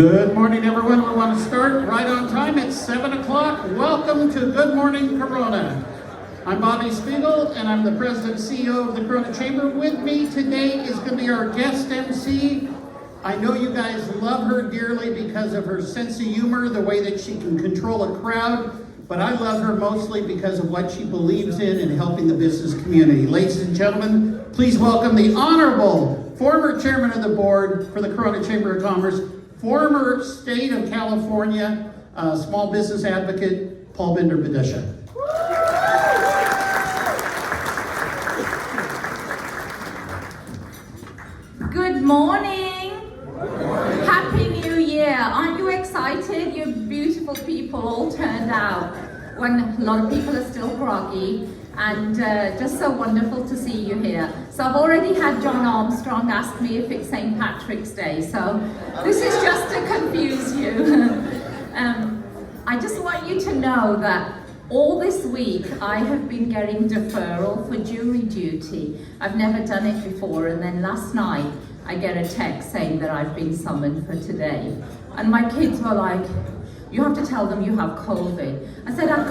Good morning, everyone. We want to start right on time at 7 o'clock. Welcome to Good Morning Corona. I'm Bobby Spiegel, and I'm the President and CEO of the Corona Chamber. With me today is going to be our guest MC. I know you guys love her dearly because of her sense of humor, the way that she can control a crowd, but I love her mostly because of what she believes in and helping the business community. Ladies and gentlemen, please welcome the Honorable former Chairman of the Board for the Corona Chamber of Commerce, former State of California small business advocate, Paul Bender-Badisha. Good morning. Happy New Year. Aren't you excited? You beautiful people all turned out when a lot of people are still groggy, and just so wonderful to see you here. So I've already had John Armstrong ask me if it's St. Patrick's Day, so this is just to confuse you. I just want you to know that all this week I have been getting deferral for jury duty. I've never done it before, and then last night I get a text saying that I've been summoned for today. And my kids were like, "You have to tell them you have COVID." I said, I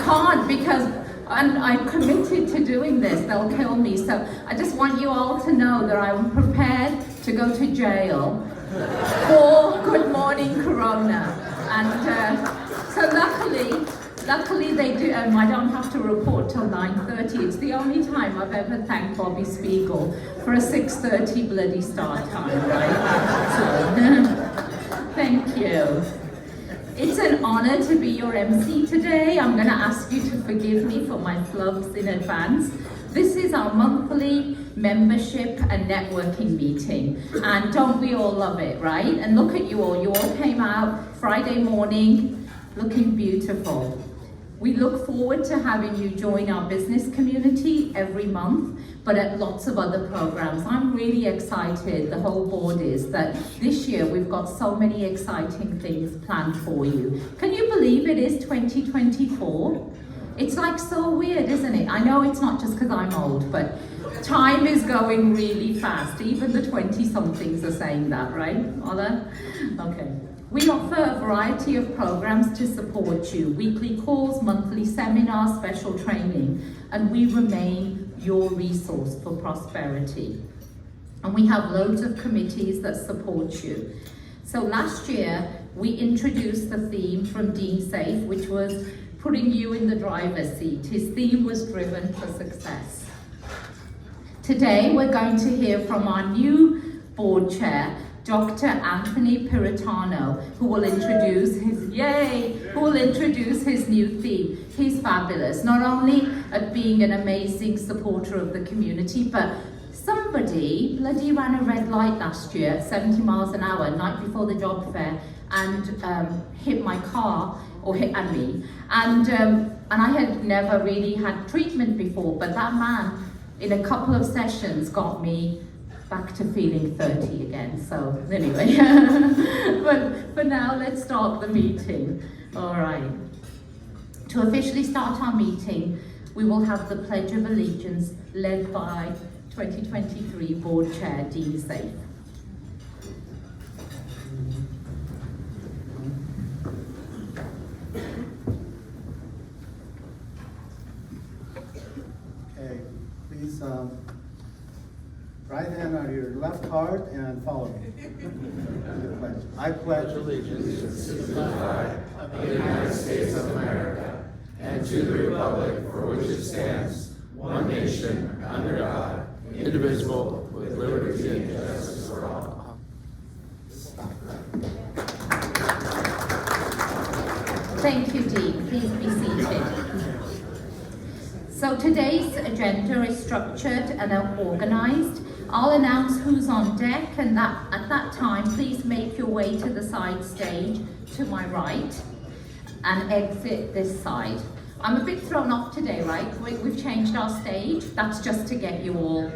can't because I'm committed to doing this. They'll kill me. So I just want you all to know that I'm prepared to go to jail for Good Morning Corona. And so luckily they do, I don't have to report till 9:30. It's the only time I've ever thanked Bobby Spiegel for a 6:30 bloody start time, right? So, thank you. It's an honor to be your MC today. I'm going to ask you to forgive me for my flubs in advance. This is our monthly membership and networking meeting, and don't we all love it, right? And look at you all came out Friday morning looking beautiful. We look forward to having you join our business community every month, but at lots of other programs. I'm really excited, the whole board is, that this year we've got so many exciting things planned for you. Can you believe it is 2024? It's like so weird, isn't it? I know it's not just because I'm old, but time is going really fast. Even the 20-somethings are saying that, right, Ola? Okay. We offer a variety of programs to support you, weekly calls, monthly seminars, special training, and we remain your resource for prosperity. And we have loads of committees that support you. So last year, we introduced the theme from Dean Safe, which was putting you in the driver's seat. His theme was driven for success. Today, we're going to hear from our new board chair, Dr. Anthony Piritano, who will introduce his new theme. He's fabulous, not only at being an amazing supporter of the community, but somebody bloody ran a red light last year at 70 miles an hour, night before the job fair, and hit my car, or hit me. And I had never really had treatment before, but that man, in a couple of sessions, got me back to feeling 30 again. So anyway, but for now, let's start the meeting. All right. To officially start our meeting, we will have the Pledge of Allegiance led by 2023 Board Chair Dean Safe. Okay, please. Right hand on your left heart and follow me. I pledge allegiance to the flag of the United States of America and to the republic for which it stands, one nation, under God, indivisible, with liberty and justice for all. Thank you, Dean. Please be seated. So today's agenda is structured and organized. I'll announce who's on deck, and at that time, please make your way to the side stage to my right and exit this side. I'm a bit thrown off today, right? We've changed our stage. That's just to get you all,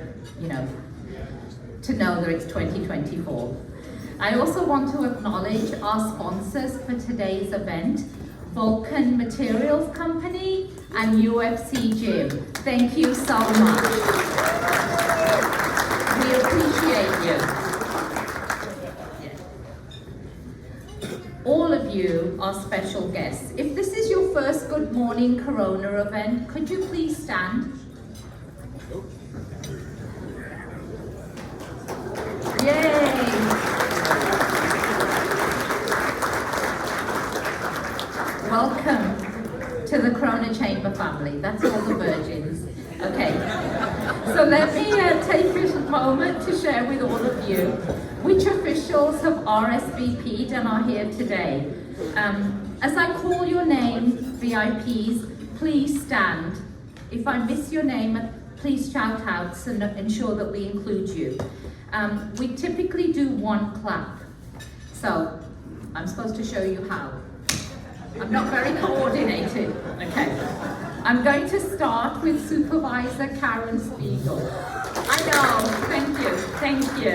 to know that it's 2024. I also want to acknowledge our sponsors for today's event, Vulcan Materials Company and UFC Gym. Thank you so much. We appreciate you. you, our special guests. If this is your first Good Morning Corona event, could you please stand? Yay! Welcome to the Corona Chamber family. That's all the virgins. Okay, so let me take a moment to share with all of you which officials have RSVP'd and are here today. As I call your name, VIPs, please stand. If I miss your name, please shout out to ensure that we include you. We typically do one clap, so I'm supposed to show you how. I'm not very coordinated. Okay. I'm going to start with Supervisor Karen Spiegel. I know, thank you.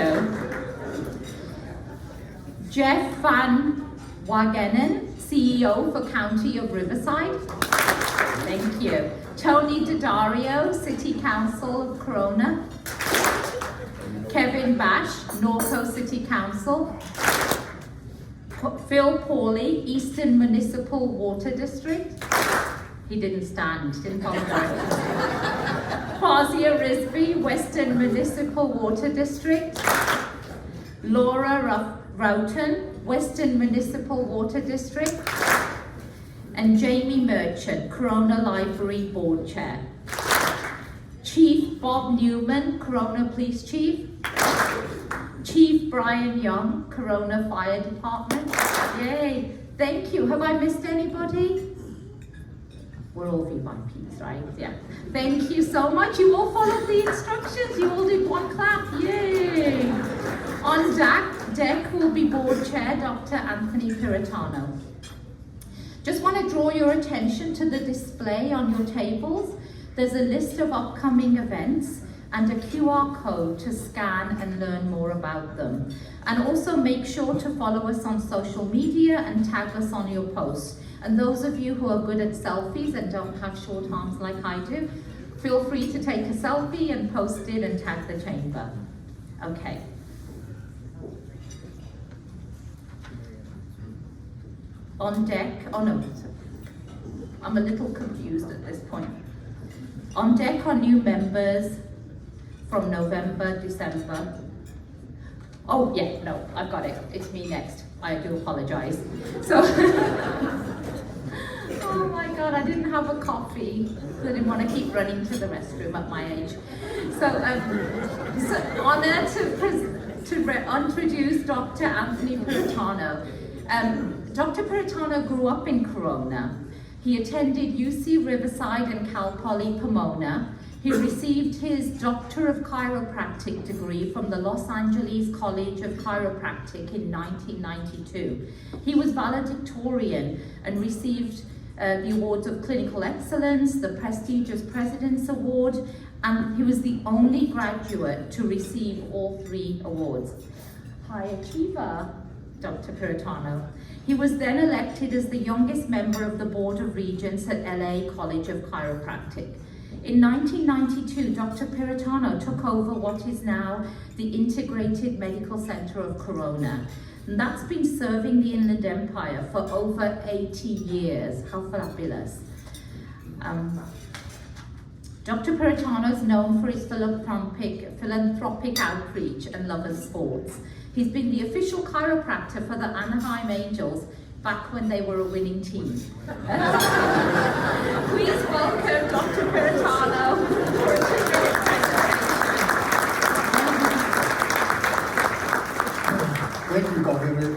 Jeff Van Wagenen, CEO for County of Riverside. Thank you. Tony Daddario, City Council of Corona. Kevin Bash, Norco City Council. Phil Pawley, Eastern Municipal Water District. He didn't stand, didn't apologize. Fazia Risby, Western Municipal Water District. Laura Roughton, Western Municipal Water District. And Jamie Merchant, Corona Library Board Chair. Chief Bob Newman, Corona Police Chief. Chief Brian Young, Corona Fire Department. Yay, thank you. Have I missed anybody? We're all VIPs, right? Yeah. Thank you so much. You all followed the instructions. You all did one clap. Yay. On deck will be Board Chair Dr. Anthony Piritano. Just want to draw your attention to the display on your tables. There's a list of upcoming events and a QR code to scan and learn more about them. And also make sure to follow us on social media and tag us on your posts. And those of you who are good at selfies and don't have short arms like I do, feel free to take a selfie and post it and tag the chamber. Okay. On deck, oh no, I'm a little confused at this point. On deck are new members from November, December. Oh yeah, no, I've got it. It's me next. I do apologize. So, oh my God, I didn't have a coffee. I didn't want to keep running to the restroom at my age. So, honor to introduce Dr. Anthony Piritano. Dr. Piritano grew up in Corona. He attended UC Riverside and Cal Poly Pomona. He received his Doctor of Chiropractic degree from the Los Angeles College of Chiropractic in 1992. He was valedictorian and received the awards of Clinical Excellence, the prestigious President's Award, and he was the only graduate to receive all 3 awards. High achiever, Dr. Piritano. He was then elected as the youngest member of the Board of Regents at LA College of Chiropractic. In 1992, Dr. Piritano took over what is now the Integrated Medical Center of Corona. And that's been serving the Inland Empire for over 80 years. How fabulous. Dr. Piritano is known for his philanthropic outreach and love of sports. He's been the official chiropractor for the Anaheim Angels back when they were a winning team. Please welcome Dr. Piritano. Thank you, Paul Hinder.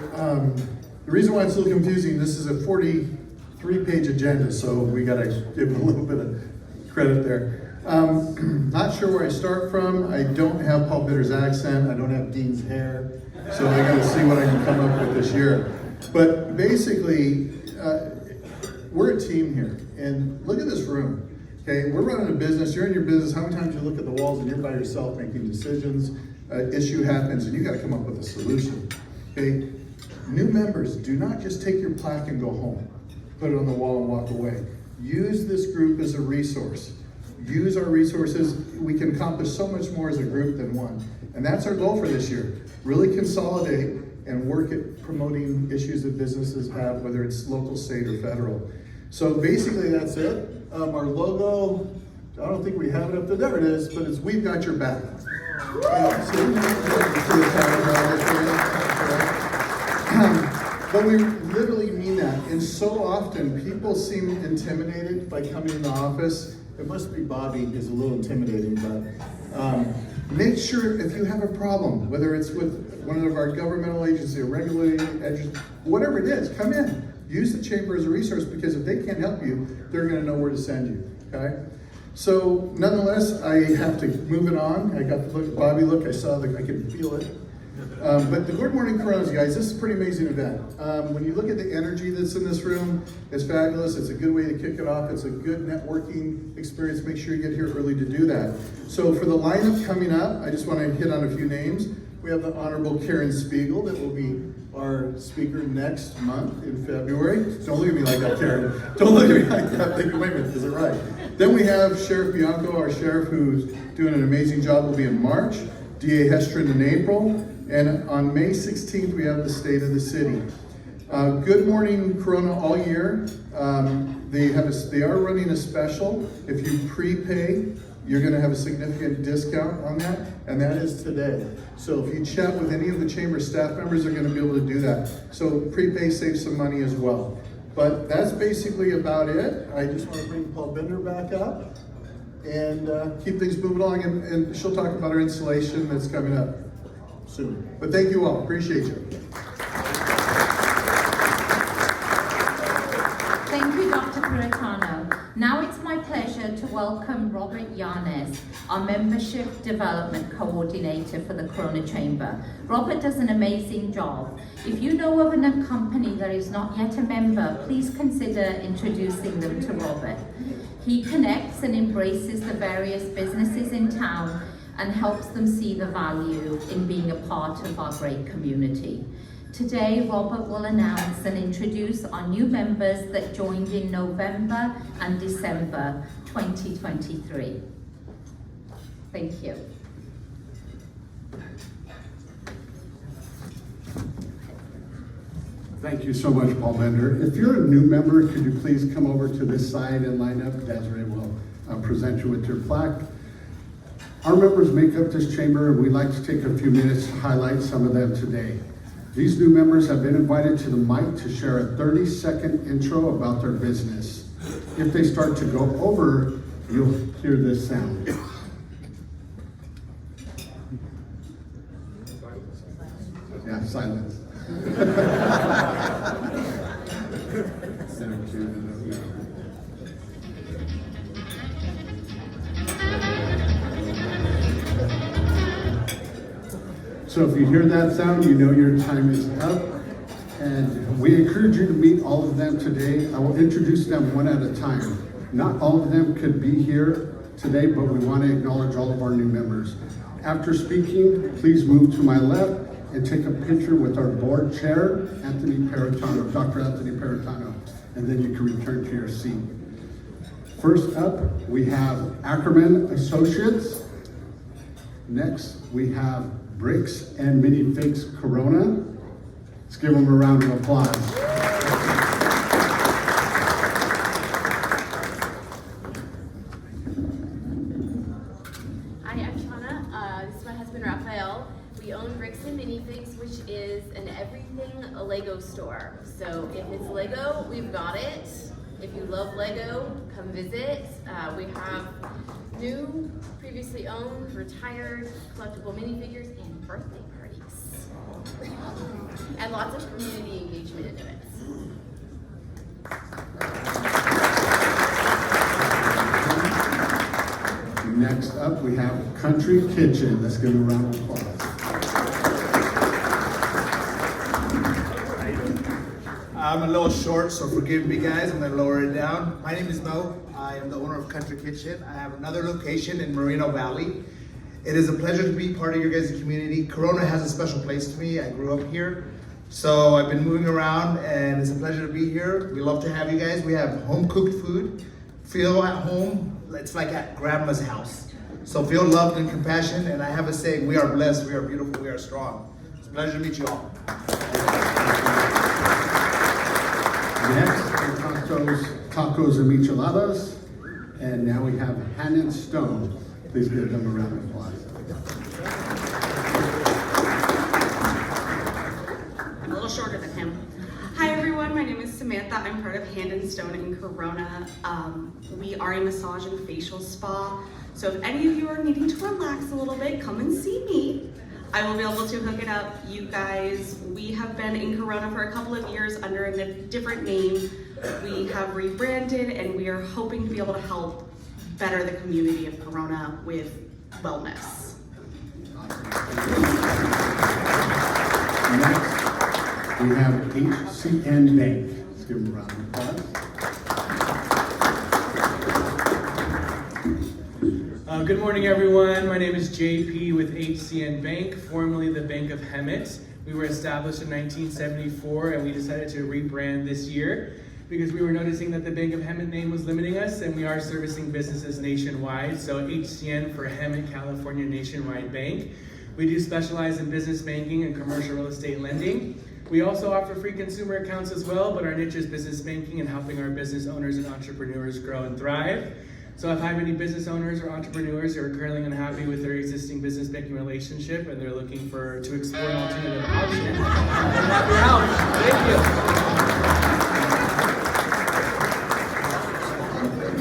The reason why it's a little confusing, this is a 43-page agenda, so we got to give him a little bit of credit there. Not sure where I start from. I don't have Paul Bitter's accent. I don't have Dean's hair. So I got to see what I can come up with this year. But basically, we're a team here. And look at this room. Okay, we're running a business. You're in your business. How many times you look at the walls and you're by yourself making decisions? Issue happens and you got to come up with a solution. Okay, new members, do not just take your plaque and go home. Put it on the wall and walk away. Use this group as a resource. Use our resources. We can accomplish so much more as a group than one. And that's our goal for this year. Really consolidate, and work at promoting issues that businesses have, whether it's local, state, or federal. So basically that's it. Our logo, I don't think we have it up there. There it is, but it's "We've Got Your Back." But we literally mean that. And so often people seem intimidated by coming in the office. It must be Bobby is a little intimidating, but make sure if you have a problem, whether it's with one of our governmental agencies, a regulating agency, whatever it is, come in. Use the chamber as a resource, because if they can't help you, they're going to know where to send you, okay? So nonetheless, I have to move it on. I got the look, Bobby look, I saw I could feel it. But the Good Morning Coronas, guys, this is a pretty amazing event. When you look at the energy that's in this room, it's fabulous. It's a good way to kick it off. It's a good networking experience. Make sure you get here early to do that. So for the lineup coming up, I just want to hit on a few names. We have the Honorable Karen Spiegel that will be our speaker next month in February. Don't look at me like that, Karen. Don't look at me like that. Think, wait a minute, is it right? Then we have Sheriff Bianco, our sheriff, who's doing an amazing job, will be in March. DA Hestrin in April. And on May 16th, we have the State of the City. Good Morning Corona all year. They are running a special. If you prepay, you're going to have a significant discount on that, and that is today. So if you chat with any of the chamber staff members, they're going to be able to do that. So prepay saves some money as well. But that's basically about it. I just want to bring Paul Bender back up and keep things moving along, and she'll talk about our installation that's coming up soon. But thank you all. Appreciate you. Thank you, Dr. Puritano. Now it's my pleasure to welcome Robert Yanes, our Membership Development Coordinator for the Corona Chamber. Robert does an amazing job. If you know of a company that is not yet a member, please consider introducing them to Robert. He connects and embraces the various businesses in town and helps them see the value in being a part of our great community. Today, Robert will announce and introduce our new members that joined in November and December 2023. Thank you. Thank you so much, Paul Bender. If you're a new member, could you please come over to this side and line up? Desiree will present you with your plaque. Our members make up this chamber, and we'd like to take a few minutes to highlight some of them today. These new members have been invited to the mic to share a 30-second intro about their business. If they start to go over, you'll hear this sound. Yeah, silence. So if you hear that sound, you know your time is up. And we encourage you to meet all of them today. I will introduce them one at a time. Not all of them could be here today, but we want to acknowledge all of our new members. After speaking, please move to my left and take a picture with our board chair, Anthony Peritano, Dr. Anthony Peritano, and then you can return to your seat. First up, we have Ackerman Associates. Next, we have Bricks and Mini Figs Corona. Let's give them a round of applause. Hi, I'm Shauna. This is my husband, Raphael. We own Bricks and Mini Figs, which is an everything Lego store. So if it's Lego, we've got it. If you love Lego, come visit. We have new, previously owned, retired, collectible minifigures, and birthday parties. And lots of community engagement and events. Next up, we have Country Kitchen. Let's give them a round of applause. I'm a little short, so forgive me, guys. I'm gonna lower it down. My name is Mo. I am the owner of Country Kitchen. I have another location in Moreno Valley. It is a pleasure to be part of your guys' community. Corona has a special place to me. I grew up here. So I've been moving around, and it's a pleasure to be here. We love to have you guys. We have home-cooked food. Feel at home. It's like at grandma's house. So feel loved and compassion, and I have a saying, we are blessed, we are beautiful, we are strong. It's a pleasure to meet you all. Next, tacos and micheladas. And now we have Hannah Stone. Please give them a round of applause. I'm a little shorter than him. Hi everyone, my name is Samantha. I'm part of Hand and Stone in Corona. We are a massage and facial spa. So if any of you are needing to relax a little bit, come and see me. I will be able to hook it up. You guys, we have been in Corona for a couple of years under a different name. We have rebranded and we are hoping to be able to help better the community of Corona with wellness. Next, we have HCN Bank. Let's give them a round of applause. Good morning, everyone. My name is JP with HCN Bank, formerly the Bank of Hemet. We were established in 1974, and we decided to rebrand this year because we were noticing that the Bank of Hemet name was limiting us, and we are servicing businesses nationwide. So HCN for Hemet California Nationwide Bank. We do specialize in business banking and commercial real estate lending. We also offer free consumer accounts as well, but our niche is business banking and helping our business owners and entrepreneurs grow and thrive. So if I have any business owners or entrepreneurs who are currently unhappy with their existing business banking relationship and they're looking to explore an alternative option, I'm happy to help. Thank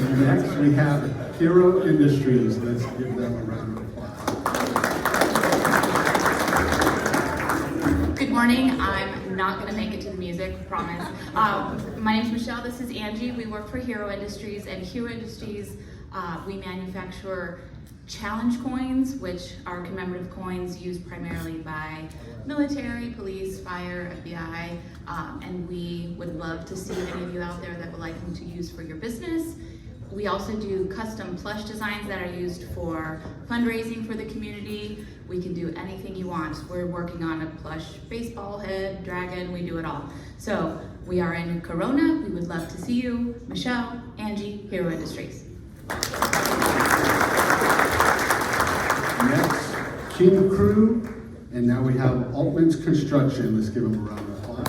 you. Next, we have Hero Industries. Let's give them a round of applause. Good morning. I'm not going to make it to the music, promise. My name's Michelle. This is Angie. We work for Hero Industries, and Hero Industries, we manufacture challenge coins, which are commemorative coins used primarily by military, police, fire, FBI, and we would love to see any of you out there that would like them to use for your business. We also do custom plush designs that are used for fundraising for the community. We can do anything you want. We're working on a plush baseball head, dragon, we do it all. So we are in Corona. We would love to see you. Michelle, Angie, Hero Industries. Next, King Crew. And now we have Altman's Construction. Let's give them a round of applause.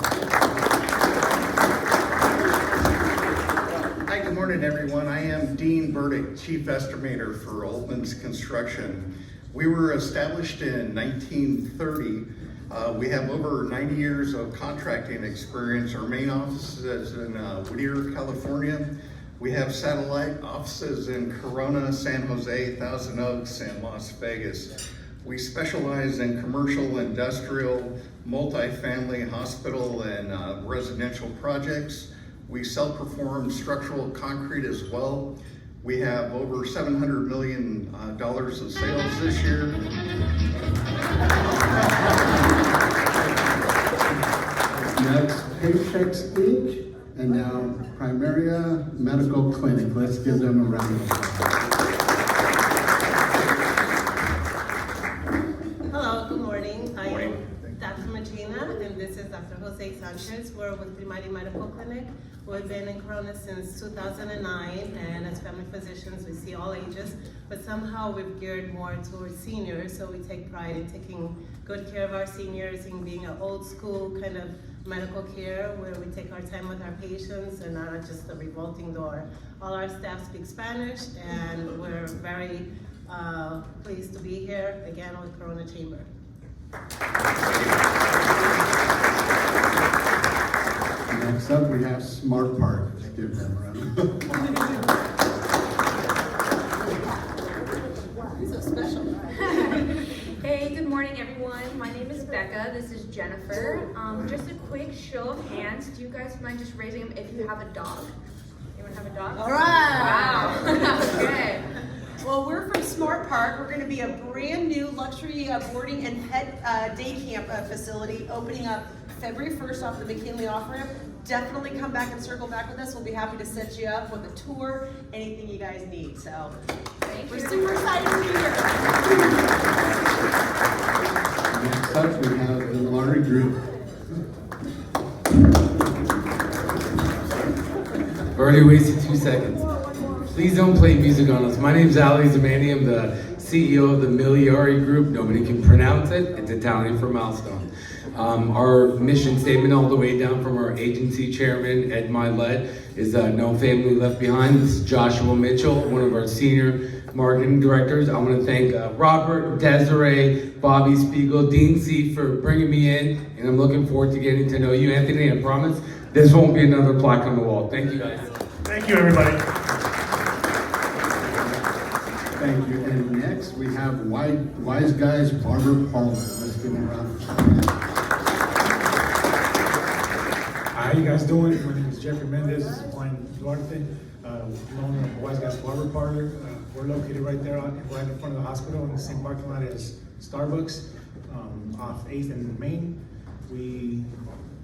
Hi, good morning, everyone. I am Dean Burdick, Chief Estimator for Altman's Construction. We were established in 1930. We have over 90 years of contracting experience. Our main office is in Whittier, California. We have satellite offices in Corona, San Jose, Thousand Oaks, and Las Vegas. We specialize in commercial, industrial, multifamily, hospital, and residential projects. We self-perform structural concrete as well. We have over $700 million of sales this year. Next, Paychex Inc. And now Primaria Medical Clinic. Let's give them a round of applause. Hello, good morning. I am Dr. Magina, and this is Dr. Jose Sanchez. We're with Primaria Medical Clinic. We've been in Corona since 2009, and as family physicians, we see all ages, but somehow we've geared more towards seniors, so we take pride in taking good care of our seniors and being an old school kind of medical care where we take our time with our patients and not just a revolting door. All our staff speak Spanish, and we're very pleased to be here again with Corona Chamber. Next up, we have Smart Park. Let's give them a round. So special. Hey, good morning, everyone. My name is Becca. This is Jennifer. Just a quick show of hands. Do you guys mind just raising them if you have a dog? Anyone have a dog? All right. Wow. Okay. Well, we're from Smart Park. We're going to be a brand new luxury boarding and pet day camp facility opening up February 1st off the McKinley off-ramp. Definitely come back and circle back with us. We'll be happy to set you up with a tour, anything you guys need. So we're super excited to be here. Next up, we have the Lottery Group. Already wasted 2 seconds. Please don't play music on us. My name's Ali Zamani. I'm the CEO of the Miliari Group. Nobody can pronounce it. It's Italian for milestone. Our mission statement all the way down from our agency chairman, Ed Milet, is no family left behind. This is Joshua Mitchell, one of our senior marketing directors. I want to thank Robert, Desiree, Bobby Spiegel, Dean C for bringing me in, and I'm looking forward to getting to know you, Anthony. I promise this won't be another plaque on the wall. Thank you, guys. Thank you, everybody. Thank you. And next we have Wise Guys Barber Parlor. Let's give him a round of applause. How you guys doing? My name is Jeffrey Mendez. This is Juan Duarte, owner of Wise Guys Barber Parlor. We're located right there, right in front of the hospital, in the same parking lot as Starbucks, off 8th and Main. We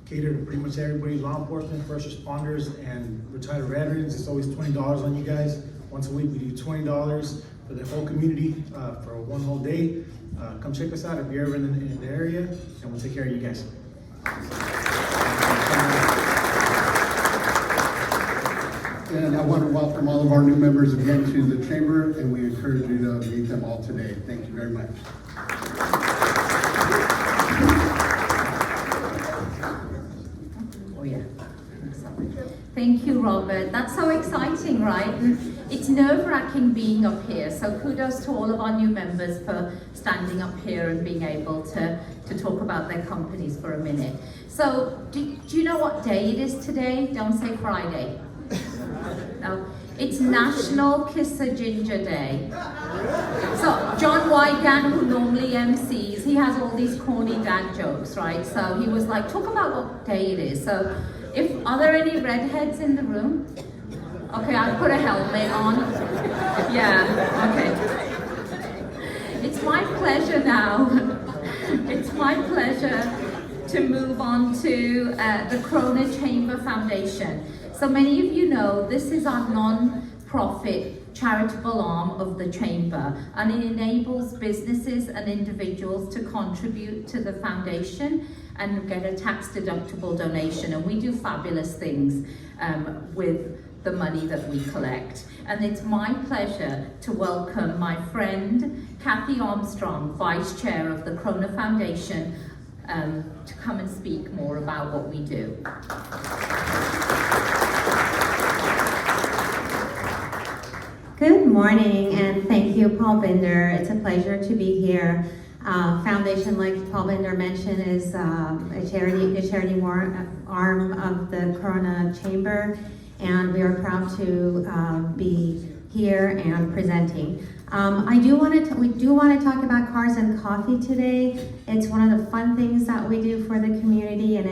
cater to pretty much everybody: law enforcement, first responders, and retired veterans. It's always $20 on you guys. Once a week, we do $20 for the whole community for one whole day. Come check us out if you're ever in the area, and we'll take care of you guys. And I want to welcome all of our new members again to the chamber, and we encourage you to meet them all today. Thank you very much. Oh yeah. Thank you, Robert. That's so exciting, right? And it's nerve-wracking being up here. So kudos to all of our new members for standing up here and being able to talk about their companies for a minute. So do you know what day it is today? Don't say Friday. No, it's National Kiss a Ginger Day. So John Wygant, who normally MCs, he has all these corny dad jokes, right? So he was like, talk about what day it is. So are there any redheads in the room? Okay, I'll put a helmet on. Yeah, okay. It's my pleasure now. It's my pleasure to move on to the Corona Chamber Foundation. So many of you know this is our non-profit charitable arm of the Chamber, and it enables businesses and individuals to contribute to the foundation and get a tax-deductible donation. And we do fabulous things with the money that we collect. And it's my pleasure to welcome my friend Kathy Armstrong, Vice Chair of the Corona Foundation, to come and speak more about what we do. Good morning, and thank you, Paul Bender. It's a pleasure to be here. Foundation, like Paul Bender mentioned, is a charity arm of the Corona Chamber, and we are proud to be here and presenting. We do want to talk about Cars and Coffee today. It's one of the fun things that we do for the community, and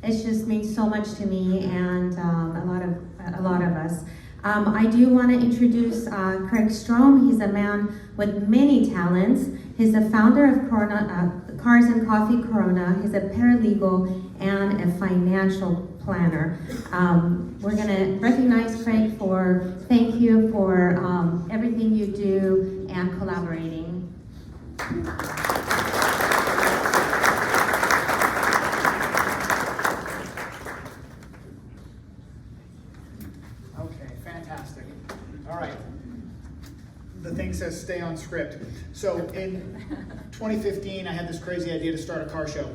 it just means so much to me and a lot of us. I do want to introduce Craig Strom. He's a man with many talents. He's the founder of Cars and Coffee Corona. He's a paralegal and a financial planner. We're going to recognize Craig thank you for everything you do and collaborating. Okay, fantastic. All right. The thing says stay on script. So in 2015, I had this crazy idea to start a car show.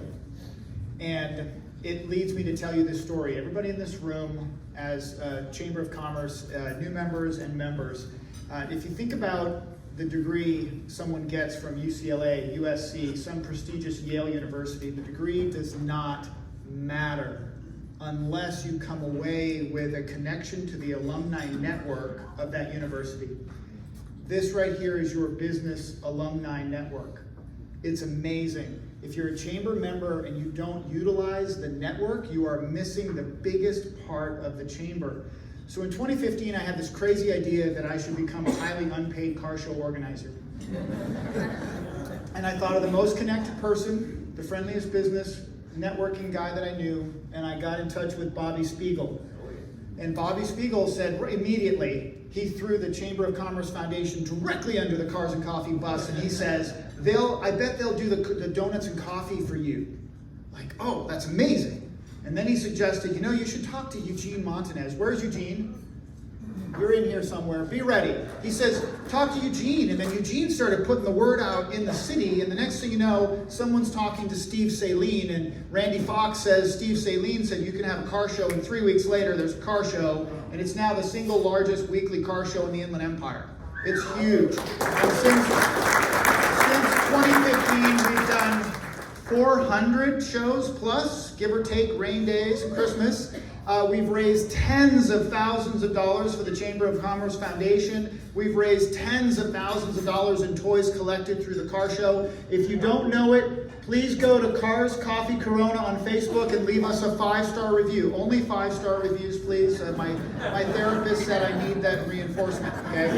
And it leads me to tell you this story. Everybody in this room, as Chamber of Commerce, new members and members, if you think about the degree someone gets from UCLA, USC, some prestigious Yale University, the degree does not matter unless you come away with a connection to the alumni network of that university. This right here is your business alumni network. It's amazing. If you're a chamber member and you don't utilize the network, you are missing the biggest part of the chamber. So in 2015, I had this crazy idea that I should become a highly unpaid car show organizer. And I thought of the most connected person, the friendliest business, networking guy that I knew, and I got in touch with Bobby Spiegel. And Bobby Spiegel said immediately, he threw the Chamber of Commerce Foundation directly under the Cars and Coffee bus, and he says, I bet they'll do the donuts and coffee for you. Like, oh, that's amazing. And then he suggested, you should talk to Eugene Montanez. Where's Eugene? you're in here somewhere, be ready. He says, talk to Eugene. And then Eugene started putting the word out in the city. And the next thing you know, someone's talking to Steve Saline. And Randy Fox says, Steve Saline said you can have a car show. And 3 weeks later, there's a car show. And it's now the single largest weekly car show in the Inland Empire. It's huge. And since 2015, we've done 400 shows plus, give or take rain days and Christmas. We've raised tens of thousands of dollars for the Chamber of Commerce Foundation. We've raised tens of thousands of dollars in toys collected through the car show. If you don't know it, please go to Cars Coffee Corona on Facebook and leave us a 5-star review. Only 5-star reviews, please. My therapist said I need that reinforcement, okay?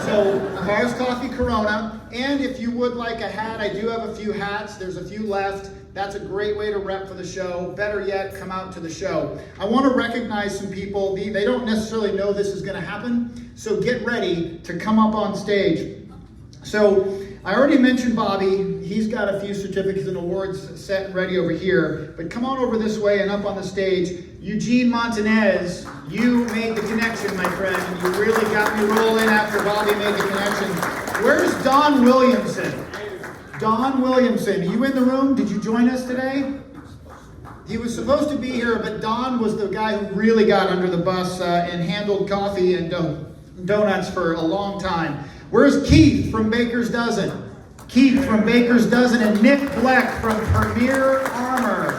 So, Cars Coffee Corona. And if you would like a hat, I do have a few hats. There's a few left. That's a great way to rep for the show. Better yet, come out to the show. I want to recognize some people. They don't necessarily know this is going to happen, so get ready to come up on stage. So I already mentioned Bobby. He's got a few certificates and awards set and ready over here, but come on over this way and up on the stage. Eugene Montanez, you made the connection, my friend. You really got me rolling after Bobby made the connection. Where's Don Williamson? Don Williamson, are you in the room? Did you join us today? He was supposed to be here, but Don was the guy who really got under the bus and handled coffee and donuts for a long time. Where's Keith from Baker's Dozen? Keith from Baker's Dozen and Nick Bleck from Premier Armor.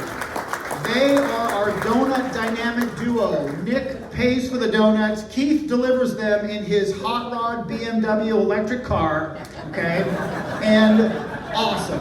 They are our donut dynamic duo. Nick pays for the donuts. Keith delivers them in his hot rod BMW electric car. Okay? And awesome.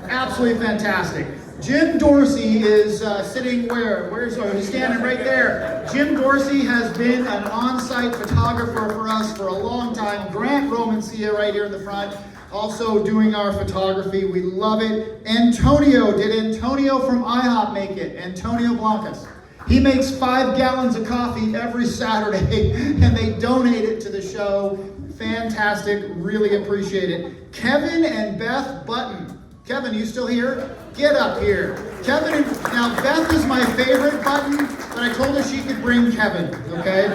Absolutely fantastic. Jim Dorsey is sitting where? He's standing right there. Jim Dorsey has been an on-site photographer for us for a long time. Grant Romancia right here in the front, also doing our photography. We love it. Antonio, did Antonio from IHOP make it? Antonio Blancas. He makes 5 gallons of coffee every Saturday, and they donate it to the show. Fantastic, really appreciate it. Kevin and Beth Button. Kevin, you still here? Get up here. Kevin, now Beth is my favorite Button, but I told her she could bring Kevin, okay?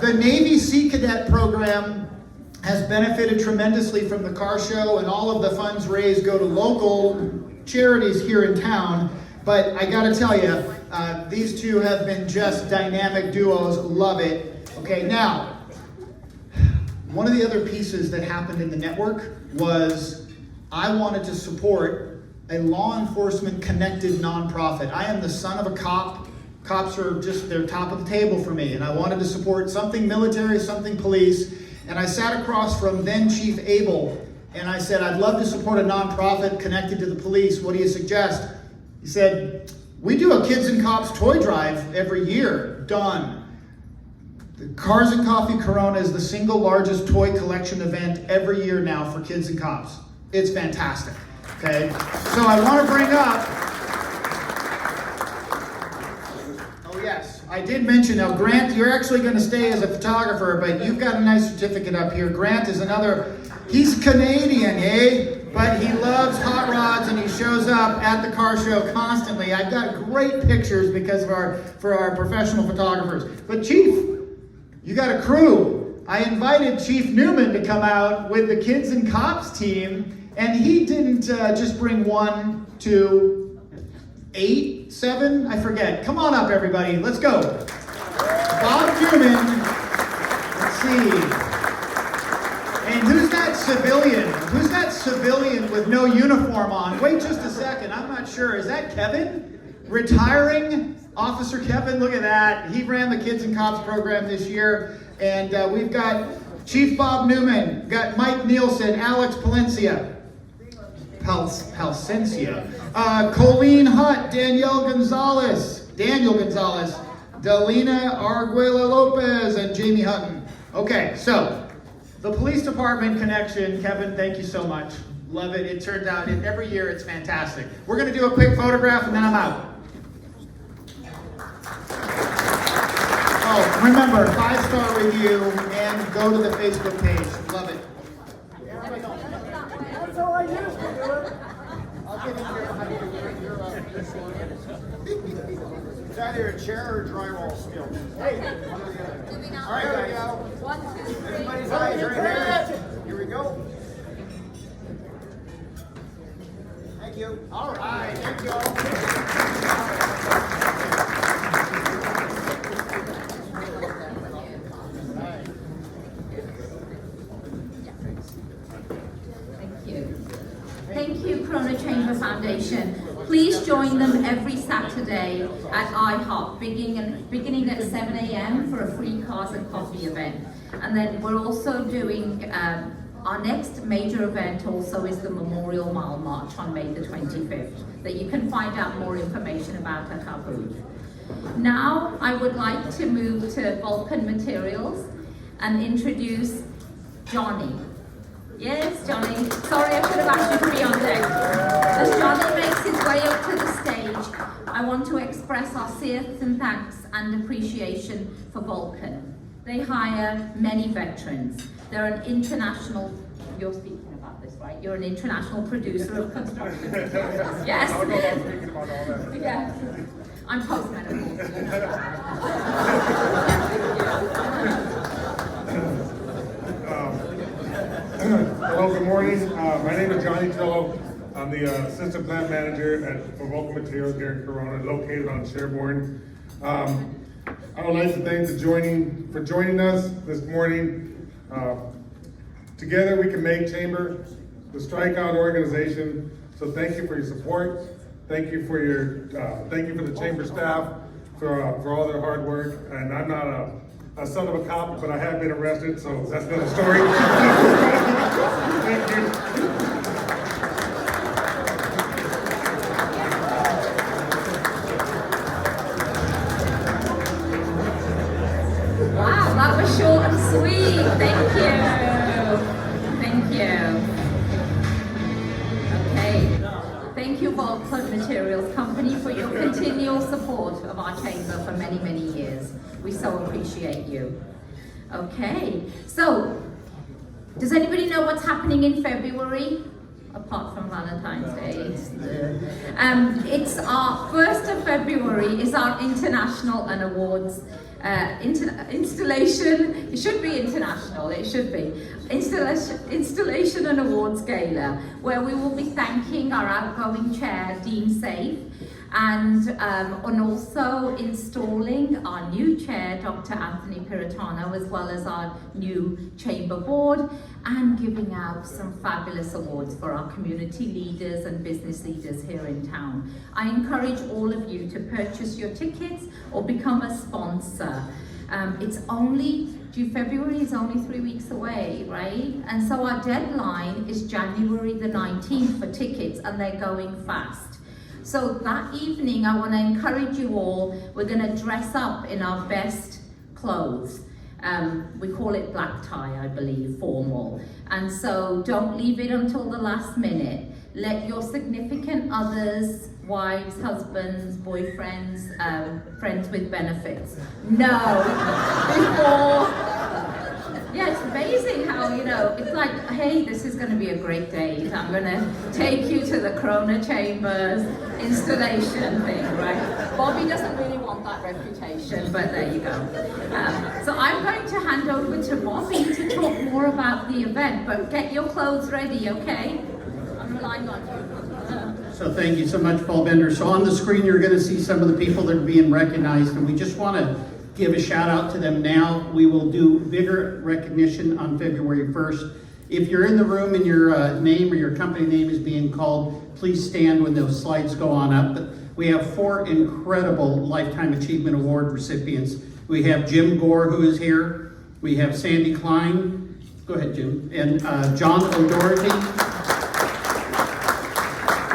The Navy Sea Cadet program has benefited tremendously from the car show, and all of the funds raised go to local charities here in town. But I gotta tell you, these two have been just dynamic duos. Love it. Okay, now, one of the other pieces that happened in the network was I wanted to support a law enforcement connected nonprofit. I am the son of a cop. Cops are just, they're top of the table for me. And I wanted to support something military, something police. And I sat across from then Chief Abel. And I said, I'd love to support a nonprofit connected to the police. What do you suggest? He said, we do a Kids and Cops toy drive every year. Done. The Cars and Coffee Corona is the single largest toy collection event every year now for Kids and Cops. It's fantastic, okay? So I want to bring up, oh yes, I did mention, now Grant, you're actually going to stay as a photographer, but you've got a nice certificate up here. Grant is another, he's Canadian, eh? But he loves hot rods and he shows up at the car show constantly. I've got great pictures because of for our professional photographers. But Chief, you got a crew. I invited Chief Newman to come out with the Kids and Cops team, and he didn't just bring 1, 2, 8, 7, I forget. Come on up, everybody. Let's go. Bob Newman. Let's see. And who's that civilian? Who's that civilian with no uniform on? Wait just a second. I'm not sure. Is that Kevin? Retiring Officer Kevin? Look at that. He ran the Kids and Cops program this year. And we've got Chief Bob Newman, we've got Mike Nielsen, Alex Palencia, Colleen Hutt, Daniel Gonzalez, Delina Arguela Lopez, and Jamie Hutton. Okay, so the police department connection, Kevin, thank you so much. Love it. It turns out every year it's fantastic. We're going to do a quick photograph and then I'm out. Oh, remember, 5-star review and go to the Facebook page. Love it. That's how I used to do it. I'll give it to you. It's either a chair or drywall still. Hey, one or the other. All right, guys. Go. 1, 2, 3. Everybody's eyes right here. Here we go. Thank you. All right, thank you. Thank you, Corona Chamber Foundation. Please join them every Saturday at IHOP, beginning at 7 a.m. for a free cars and coffee event. And then we're also doing, our next major event also is the Memorial Mile March on May the 25th, that you can find out more information about at our booth. Now, I would like to move to Vulcan Materials and introduce Johnny. Yes, Johnny. Sorry, I should have asked you to be on deck. As Johnny makes his way up to the stage, I want to express our sincere thanks and appreciation for Vulcan. They hire many veterans. They're an international, you're speaking about this, right? You're an international producer of construction materials. Yes? I don't know if I'm speaking about all that. Yes. I'm postmenopausal. Hello, good morning. My name is Johnny Trillo. I'm the assistant plant manager for Vulcan Materials here in Corona, located on Sherborne. I would like to thank for joining us this morning. Together we can make Chamber the strikeout organization. So thank you for your support. Thank you for the Chamber staff for all their hard work. And I'm not a son of a cop, but I have been arrested, so that's another story. Thank you. Wow, that was short and sweet. Thank you. Thank you. Okay. Thank you, Vulcan Materials Company, for your continual support of our chamber for many, many years. We so appreciate you. Okay, so does anybody know what's happening in February? Apart from Valentine's Day. It's our 1st of February is our international and awards installation. It should be international, it should be. Installation and Awards Gala, where we will be thanking our outgoing chair, Dean Safe, and also installing our new chair, Dr. Anthony Piratano, as well as our new chamber board, and giving out some fabulous awards for our community leaders and business leaders here in town. I encourage all of you to purchase your tickets or become a sponsor. February is only 3 weeks away, right? And so our deadline is January the 19th for tickets, and they're going fast. So that evening, I want to encourage you all, we're going to dress up in our best clothes. We call it black tie, I believe, formal. And so don't leave it until the last minute. Let your significant others, wives, husbands, boyfriends, friends with benefits know before. Yeah, it's amazing how, it's like, hey, this is going to be a great date. I'm going to take you to the Corona Chambers installation thing, right? Bobby doesn't really want that reputation, but there you go. So I'm going to hand over to Bobby to talk more about the event, but get your clothes ready, okay? I'm relying on you. So thank you so much, Paul Bender. So on the screen, you're going to see some of the people that are being recognized, and we just want to give a shout out to them now. We will do bigger recognition on February 1st. If you're in the room and your name or your company name is being called, please stand when those slides go on up. But we have 4 incredible Lifetime Achievement Award recipients. We have Jim Gore, who is here. We have Sandy Klein. Go ahead, Jim. And John O'Doherty.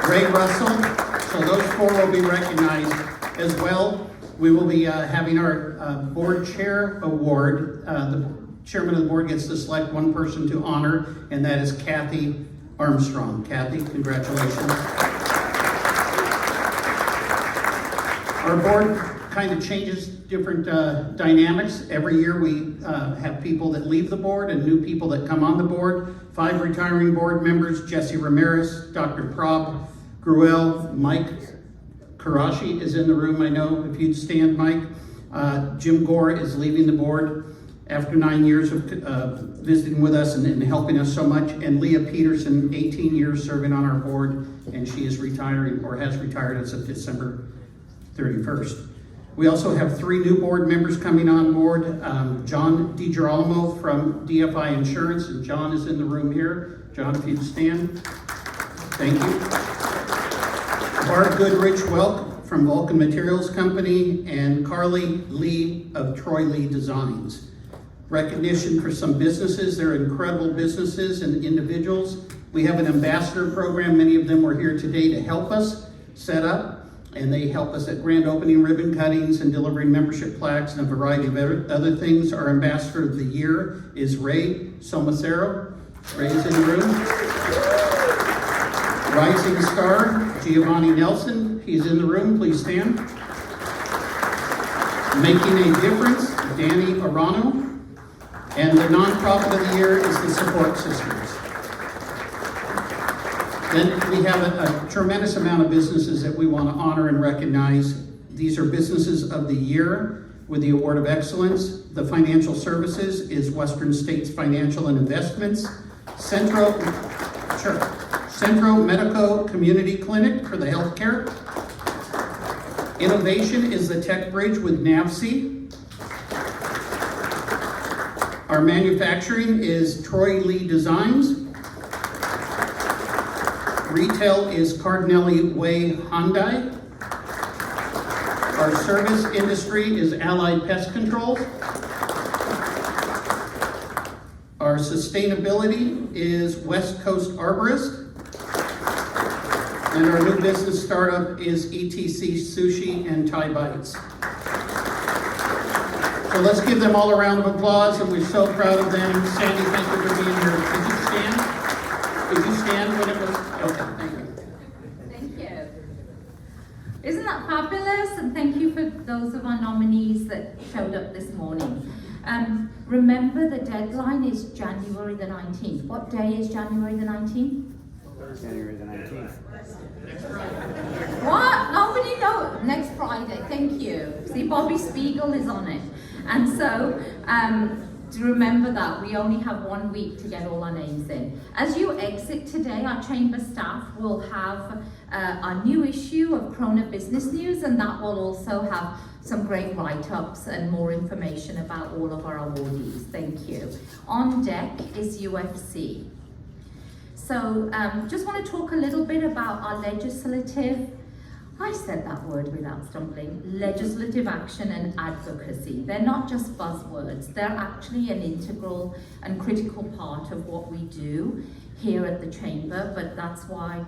Ray Russell. So those 4 will be recognized as well. We will be having our board chair award. The chairman of the board gets to select one person to honor, and that is Kathy Armstrong. Kathy, congratulations. Our board kind of changes different dynamics. Every year we have people that leave the board and new people that come on the board. 5 retiring board members: Jesse Ramirez, Dr. Prob Gruel, Mike Karashi is in the room, I know, if you'd stand, Mike. Jim Gore is leaving the board after 9 years of visiting with us and helping us so much. And Leah Peterson, 18 years serving on our board, and she is retiring, or has retired as of December 31st. We also have 3 new board members coming on board. John DiGirolamo from DFI Insurance, and John is in the room here. John, if you'd stand. Thank you. Bart Goodrich-Welk from Vulcan Materials Company, and Carly Lee of Troy Lee Designs. Recognition for some businesses. They're incredible businesses and individuals. We have an ambassador program. Many of them were here today to help us set up. And they help us at grand opening, ribbon cuttings, and delivering membership plaques and a variety of other things. Our ambassador of the year is Ray Somacero. Ray's in the room. Rising star, Giovanni Nelson. He's in the room. Please stand. Making a difference, Danny Arano. And the nonprofit of the year is the Support Sisters. Then we have a tremendous amount of businesses that we want to honor and recognize. These are businesses of the year with the Award of Excellence. The financial services is Western States Financial and Investments. Centro Medico Community Clinic for the healthcare. Innovation is the Tech Bridge with NAVSE. Our manufacturing is Troy Lee Designs. Retail is Cardinelli Way Hyundai. Our service industry is Allied Pest Control. Our sustainability is West Coast Arborist. And our new business startup is ETC Sushi and Thai Bites. So let's give them all a round of applause, and we're so proud of them. Sandy, thank you for being here. Did you stand? Did you stand when it was? Okay, thank you. Thank you. Isn't that fabulous? And thank you for those of our nominees that showed up this morning. Remember, the deadline is January the 19th. What day is January the 19th? January the 19th. What? Nobody knows. Next Friday. Thank you. See, Bobby Spiegel is on it. And so, to remember that, we only have 1 week to get all our names in. As you exit today, our chamber staff will have our new issue of Corona Business News, and that will also have some great write-ups and more information about all of our awardees. Thank you. On deck is UFC. So just want to talk a little bit about our legislative, I said that word without stumbling, legislative action and advocacy. They're not just buzzwords, they're actually an integral and critical part of what we do here at the Chamber, but that's why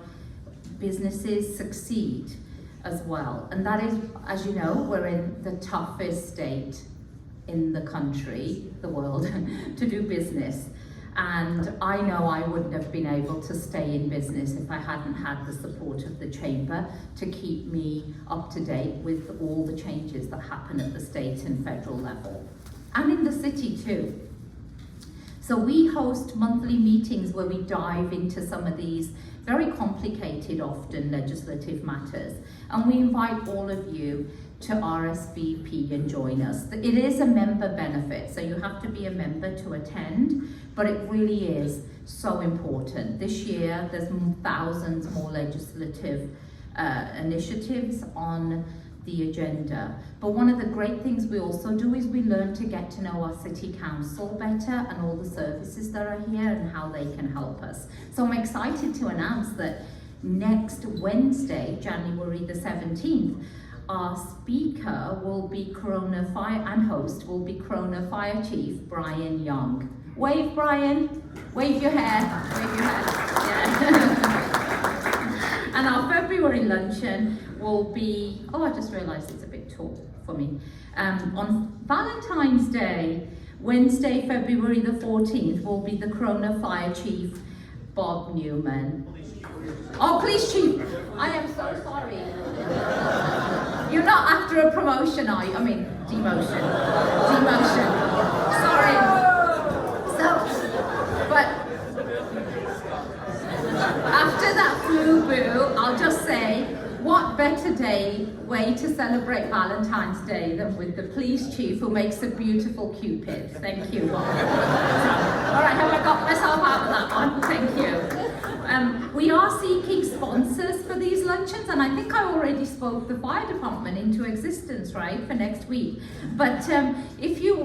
businesses succeed as well. And that is, as you know, we're in the toughest state in the country, the world, to do business. And I know I wouldn't have been able to stay in business if I hadn't had the support of the Chamber to keep me up to date with all the changes that happen at the state and federal level, and in the city too. So we host monthly meetings where we dive into some of these very complicated, often legislative matters, and we invite all of you to RSVP and join us. It is a member benefit, so you have to be a member to attend, but it really is so important. This year, there's thousands more legislative initiatives on the agenda. But one of the great things we also do is we learn to get to know our city council better and all the services that are here and how they can help us. So I'm excited to announce that next Wednesday, January the 17th, our speaker will be Corona Fire, and host will be Corona Fire Chief Brian Young. Wave, Brian. Wave your hair. Wave your hair. Yeah. And our February luncheon will be, oh, I just realized it's a bit tall for me. On Valentine's Day, Wednesday, February the 14th, will be the Corona Fire Chief Bob Newman. Oh, Police Chief. I am so sorry. You're not after a promotion, are you? I mean, demotion. Demotion. Sorry. So, but after that flu boo, I'll just say, what better way to celebrate Valentine's Day than with the police chief who makes a beautiful Cupid. Thank you, Bob. All right, have I got myself out of that one? Thank you. We are seeking sponsors for these luncheons, and I think I already spoke the fire department into existence, right, for next week. But if you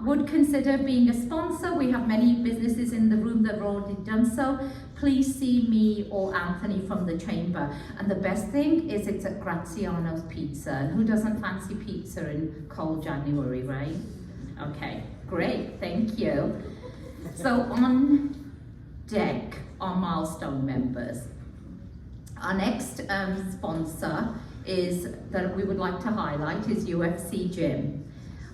would consider being a sponsor, we have many businesses in the room that have already done so. Please see me or Anthony from the chamber. And the best thing is it's at Graziano's Pizza. And who doesn't fancy pizza in cold January, right? Okay, great, thank you. So on deck are milestone members. Our next sponsor is that we would like to highlight is UFC Gym.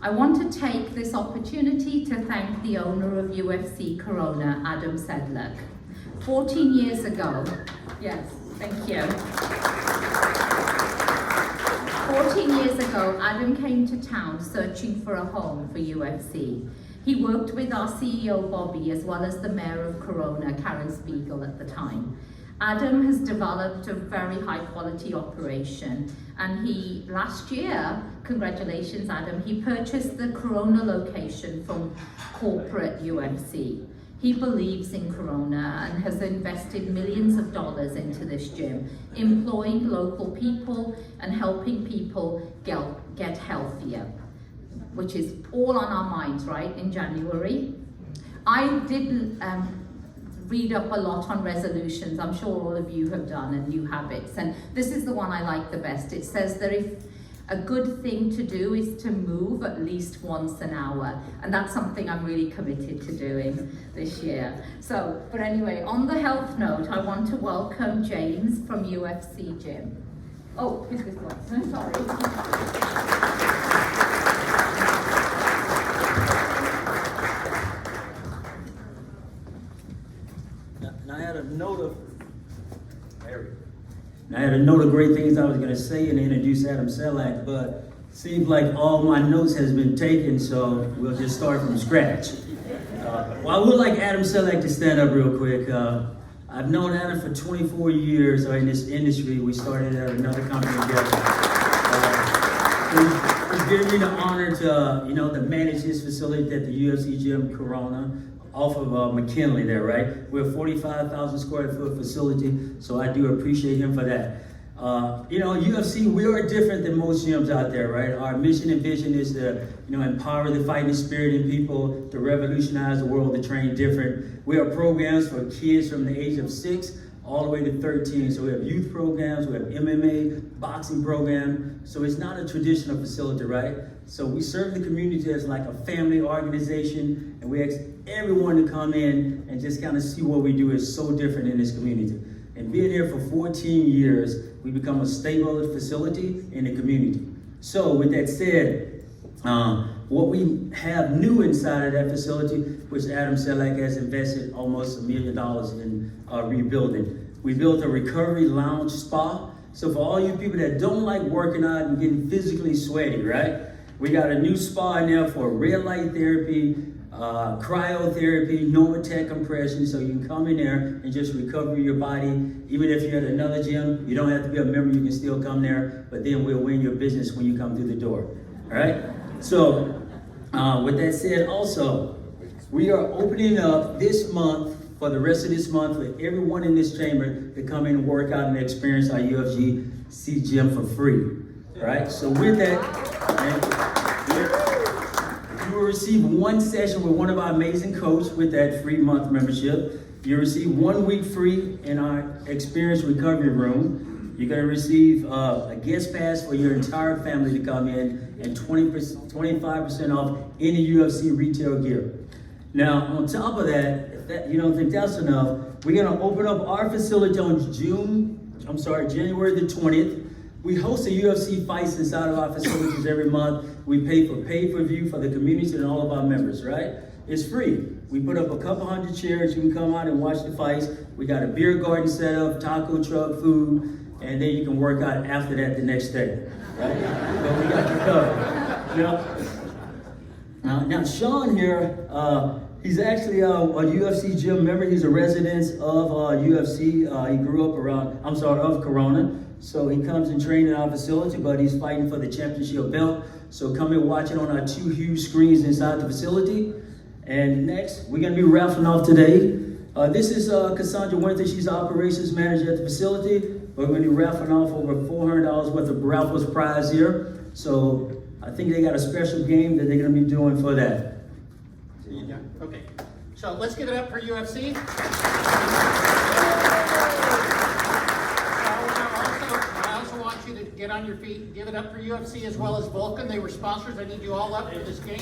I want to take this opportunity to thank the owner of UFC Corona, Adam Sedlak. 14 years ago, yes, thank you. 14 years ago, Adam came to town searching for a home for UFC. He worked with our CEO, Bobby, as well as the mayor of Corona, Karen Spiegel, at the time. Adam has developed a very high quality operation, and last year, congratulations Adam, he purchased the Corona location from corporate UFC. He believes in Corona and has invested millions of dollars into this gym, employing local people and helping people get healthier, which is all on our minds, right, in January. I did read up a lot on resolutions. I'm sure all of you have done, and new habits. And this is the one I like the best. It says that if a good thing to do is to move at least once an hour. And that's something I'm really committed to doing this year. So, but anyway, on the health note, I want to welcome James from UFC Gym. Oh, who's this one? Sorry. I had a note of great things I was going to say and introduce Adam Selak, but seems like all my notes has been taken, so we'll just start from scratch. Well, I would like Adam Selak to stand up real quick. I've known Adam for 24 years in this industry. We started at another company together. He's given me the honor to manage his facility at the UFC Gym Corona, off of McKinley there, right? We're a 45,000 square foot facility, so I do appreciate him for that. UFC, we are different than most gyms out there, right? Our mission and vision is to, empower the fighting spirit in people, to revolutionize the world, to train different. We have programs for kids from the age of 6 all the way to 13. So we have youth programs, we have MMA, boxing program. So it's not a traditional facility, right? So we serve the community as like a family organization, and we ask everyone to come in and just kind of see what we do is so different in this community. And being here for 14 years, we become a stable facility in the community. So with that said, what we have new inside of that facility, which Adam Selak has invested almost $1 million in rebuilding. We built a recovery lounge spa. So for all you people that don't like working out and getting physically sweaty, right? We got a new spa in there for red light therapy, cryotherapy, Novatec compression, so you can come in there and just recover your body. Even if you're at another gym, you don't have to be a member, you can still come there, but then we'll win your business when you come through the door, all right? So, with that said, also, we are opening up this month, for the rest of this month, for everyone in this chamber to come in and work out and experience our UFC Gym for free, all right? So with that, you will receive one session with one of our amazing coaches with that free month membership. You'll receive 1 week free in our Experience Recovery Room. You're going to receive a guest pass for your entire family to come in, and 25% off any UFC retail gear. Now, on top of that, if you don't think that's enough, we're going to open up our facility on January the 20th. We host the UFC fights inside of our facilities every month. We pay for pay-per-view for the community and all of our members, right? It's free. We put up a couple hundred chairs. You can come out and watch the fights. We got a beer garden set up, taco truck, food, and then you can work out after that the next day, right? But we got you covered. Now Sean here, he's actually a UFC Gym member. He's a resident of UFC. He grew up of Corona. So he comes and trains in our facility, but he's fighting for the championship belt. So come and watch it on our 2 huge screens inside the facility. And next, we're gonna be raffling off today. This is Cassandra Winter. She's the operations manager at the facility. We're gonna be raffling off over $400 worth of raffles prize here. So I think they got a special game that they're gonna be doing for that. Yeah, okay. So let's give it up for UFC. I also want you to get on your feet, give it up for UFC as well as Vulcan. They were sponsors. I need you all up for this game.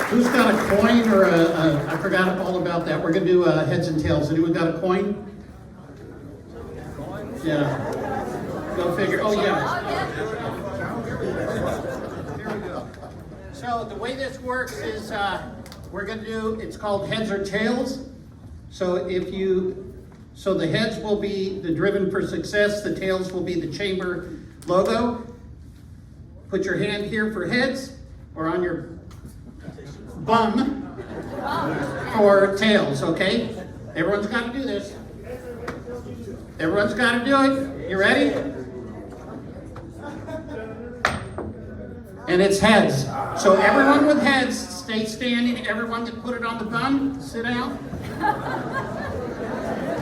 Who's got a coin or I forgot all about that. We're gonna do heads and tails. Anyone got a coin? Yeah. Go figure. Oh yeah. So the way this works is we're gonna do, it's called heads or tails. So the heads will be the Driven for Success, the tails will be the chamber logo. Put your hand here for heads or on your bum for tails, okay? Everyone's got to do this. Everyone's got to do it. You ready? And it's heads. So everyone with heads, stay standing. Everyone that put it on the bum, sit down.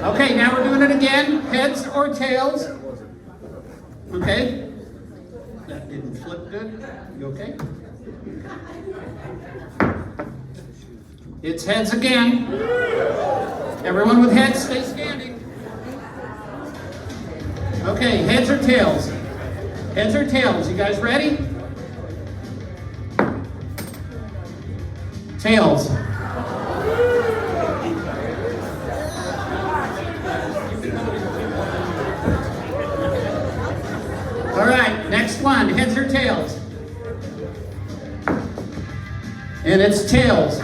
Okay, now we're doing it again. Heads or tails. Okay? That didn't flip good. You okay? It's heads again. Everyone with heads, stay standing. Okay, heads or tails? Heads or tails? You guys ready? Tails. All right, next one, heads or tails? And it's tails.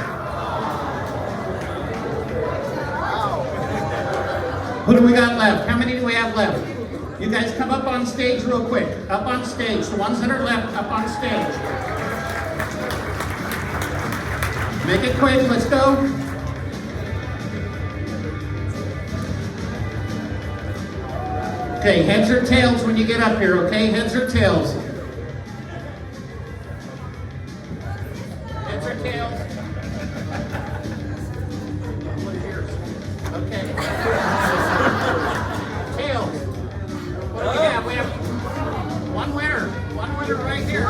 Who do we got left? How many do we have left? You guys come up on stage real quick. Up on stage. The ones that are left, up on stage. Make it quick, let's go. Okay, heads or tails when you get up here, okay? Heads or tails? Heads or tails? Okay. Tails. What do we have? We have one winner. One winner right here.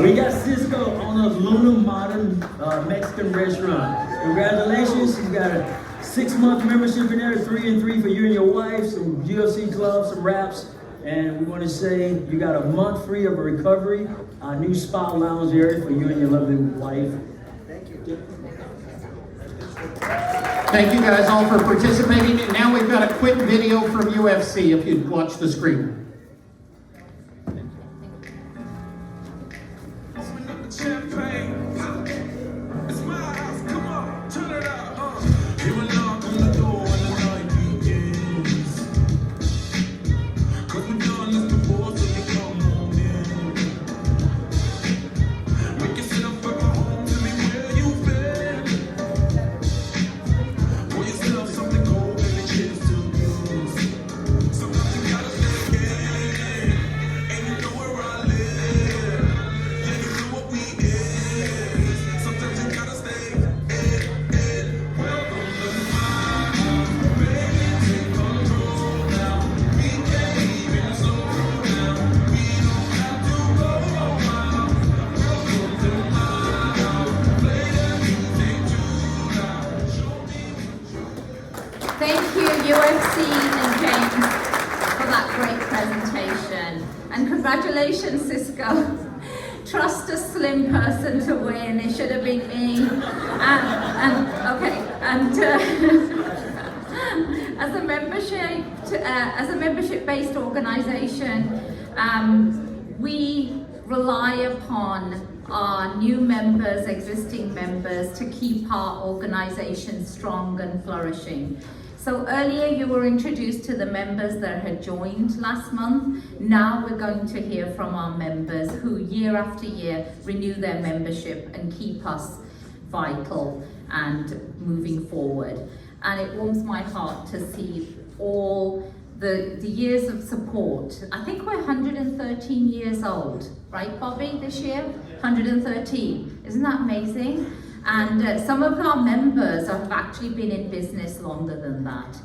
We got Cisco on a Luna Modern Mexican restaurant. Congratulations, you got a 6-month membership in there, 3 and 3 for you and your wife, some UFC gloves, some wraps, and we want to say you got a month free of a recovery, a new spa lounge area for you and your lovely wife. Thank you. Thank you guys all for participating, and now we've got a quick video from UFC if you'd watch the screen. Champagne, it's my house, come on, turn it up, He will knock on the door when the night begins. Cause we've done this before, so you come on in. Make yourself at home, tell me where you've been. Pour yourself something cold and a chance to lose. Sometimes you gotta stay in, and you know where I live. Yeah, you know what we is. Sometimes you gotta stay in. Welcome to my house, baby, take control now. We can't even slow down. We don't have to go wild. Welcome to my house, play the music too loud. Show me. Thank you, UFC and James, for that great presentation. And congratulations, Cisco. Trust a slim person to win. It should have been me. As a membership-based organization, we rely upon our new members, existing members, to keep our organization strong and flourishing. So earlier you were introduced to the members that had joined last month. Now we're going to hear from our members who year after year renew their membership and keep us vital and moving forward. And it warms my heart to see all the years of support. I think we're 113 years old, right, Bobby, this year? 113. Isn't that amazing? And some of our members have actually been in business longer than that.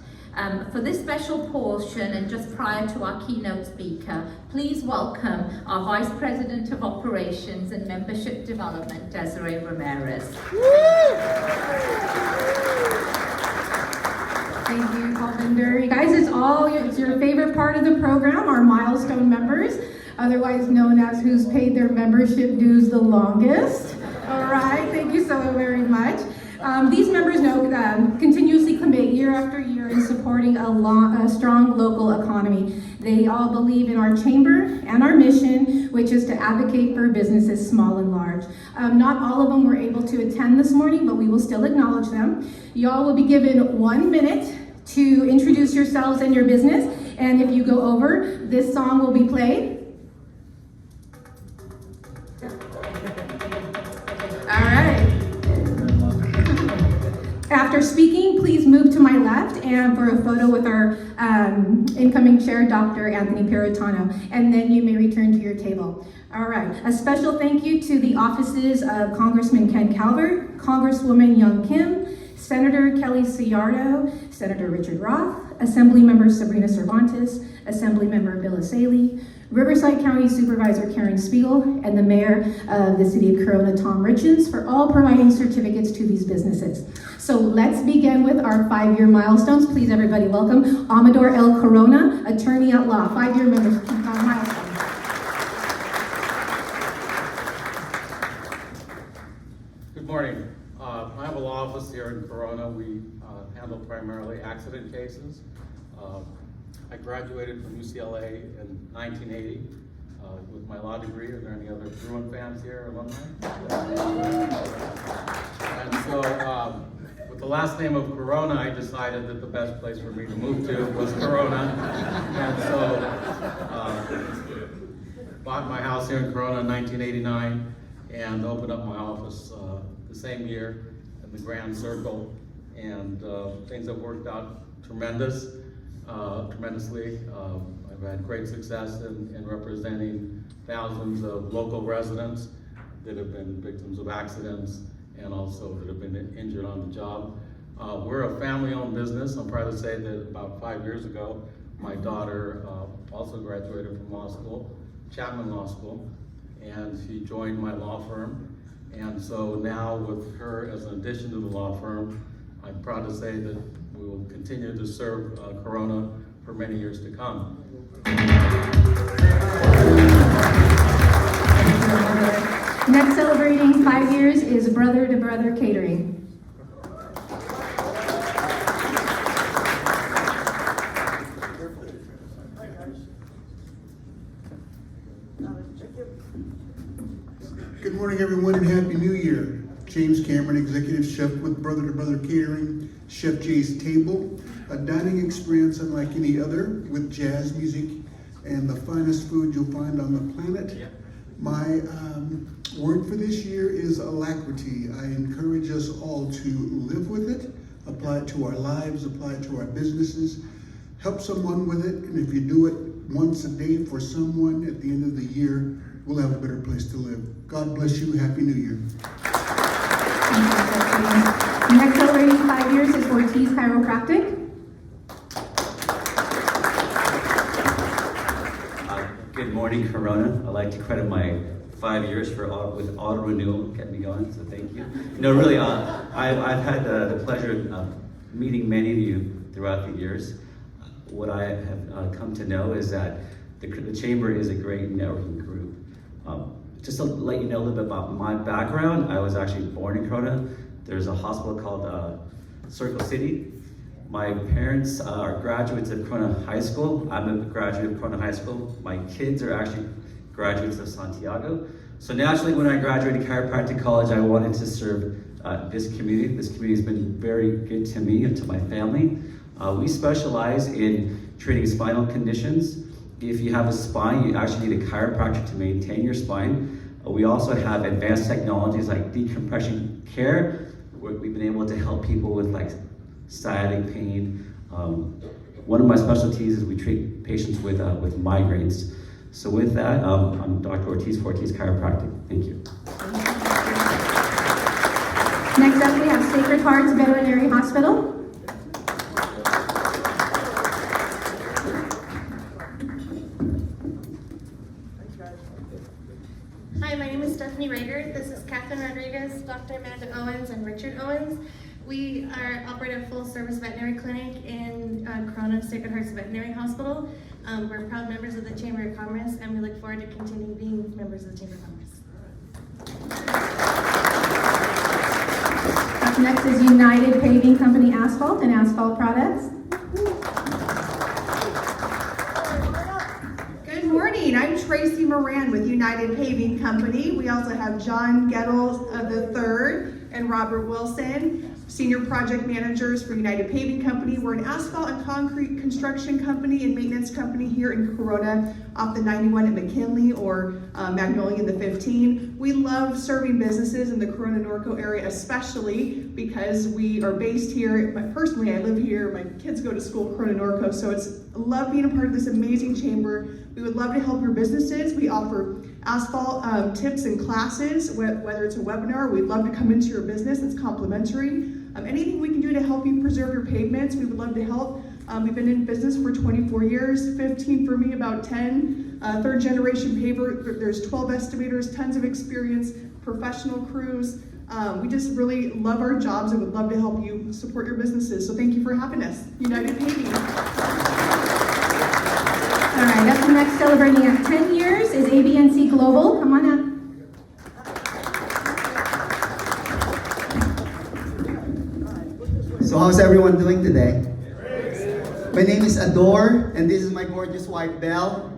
For this special portion, and just prior to our keynote speaker, please welcome our Vice President of Operations and Membership Development, Desiree Ramirez. Thank you, Paul Bender. You guys, it's your favorite part of the program, our milestone members, otherwise known as who's paid their membership dues the longest. All right, thank you so very much. These members continuously commit year after year in supporting a strong local economy. They all believe in our chamber and our mission, which is to advocate for businesses small and large. Not all of them were able to attend this morning, but we will still acknowledge them. Y'all will be given 1 minute to introduce yourselves and your business, and if you go over, this song will be played. All right. After speaking, please move to my left and for a photo with our incoming chair, Dr. Anthony Peritano, and then you may return to your table. All right, a special thank you to the offices of Congressman Ken Calvert, Congresswoman Young Kim, Senator Kelly Ciardo, Senator Richard Roth, Assemblymember Sabrina Cervantes, Assemblymember Bill Asaley, Riverside County Supervisor Karen Spiegel, and the Mayor of the City of Corona, Tom Richens, for all providing certificates to these businesses. So let's begin with our 5-year milestones. Please, everybody, welcome Amador L. Corona, attorney at law, 5-year milestone. Good morning. I have a law office here in Corona. We handle primarily accident cases. I graduated from UCLA in 1980 with my law degree. Are there any other Bruin fans here, alumni? And so with the last name of Corona, I decided that the best place for me to move to was Corona. And so bought my house here in Corona in 1989 and opened up my office the same year in the Grand Circle. And things have worked out tremendously. I've had great success in representing thousands of local residents that have been victims of accidents and also that have been injured on the job. We're a family-owned business. I'm proud to say that about 5 years ago, my daughter also graduated from law school, Chapman Law School, and she joined my law firm. And so now with her as an addition to the law firm, I'm proud to say that we will continue to serve Corona for many years to come. Next celebrating 5 years is Brother to Brother Catering. Good morning, everyone, and Happy New Year. James Cameron, Executive Chef with Brother to Brother Catering, Chef Jay's Table, a dining experience unlike any other with jazz music and the finest food you'll find on the planet. My word for this year is alacrity. I encourage us all to live with it, apply it to our lives, apply it to our businesses, help someone with it, and if you do it once a day for someone, at the end of the year, we'll have a better place to live. God bless you. Happy New Year. Next celebrating 5 years is Ortiz Chiropractic. Good morning, Corona. I'd like to credit my 5 years with auto renewal, kept me going, so thank you. No, really, I've had the pleasure of meeting many of you throughout the years. What I have come to know is that the Chamber is a great networking group. Just to let you know a little bit about my background, I was actually born in Corona. There's a hospital called Circle City. My parents are graduates of Corona High School. I'm a graduate of Corona High School. My kids are actually graduates of Santiago. So naturally, when I graduated chiropractic college, I wanted to serve this community. This community has been very good to me and to my family. We specialize in treating spinal conditions. If you have a spine, you actually need a chiropractor to maintain your spine. We also have advanced technologies like decompression care, where we've been able to help people with like sciatic pain. One of my specialties is we treat patients with migraines. So with that, I'm Dr. Ortiz for Ortiz Chiropractic. Thank you. Next up, we have Sacred Hearts Veterinary Hospital. Hi, my name is Stephanie Rager. This is Catherine Rodriguez, Dr. Amanda Owens, and Richard Owens. We operate a full-service veterinary clinic in Corona Sacred Hearts Veterinary Hospital. We're proud members of the Chamber of Commerce, and we look forward to continuing being members of the Chamber of Commerce. Up next is United Paving Company Asphalt and Asphalt Products. Good morning, I'm Tracy Moran with United Paving Company. We also have John Gettles III and Robert Wilson, Senior Project Managers for United Paving Company. We're an asphalt and concrete construction company and maintenance company here in Corona off the 91 at McKinley or Magnolia in the 15. We love serving businesses in the Corona Norco area, especially because we are based here. Personally, I live here. My kids go to school at Corona Norco, so I love being a part of this amazing chamber. We would love to help your businesses. We offer asphalt tips and classes, whether it's a webinar. We'd love to come into your business. It's complimentary. Anything we can do to help you preserve your pavements, we would love to help. We've been in business for 24 years, 15 for me, about 10. Third generation paver, there's 12 estimators, tons of experience, professional crews. We just really love our jobs and would love to help you support your businesses. So thank you for having us, United Paving. All right, up next, celebrating at 10 years is ABNC Global. Come on up. So how's everyone doing today? My name is Adore, and this is my gorgeous wife, Belle.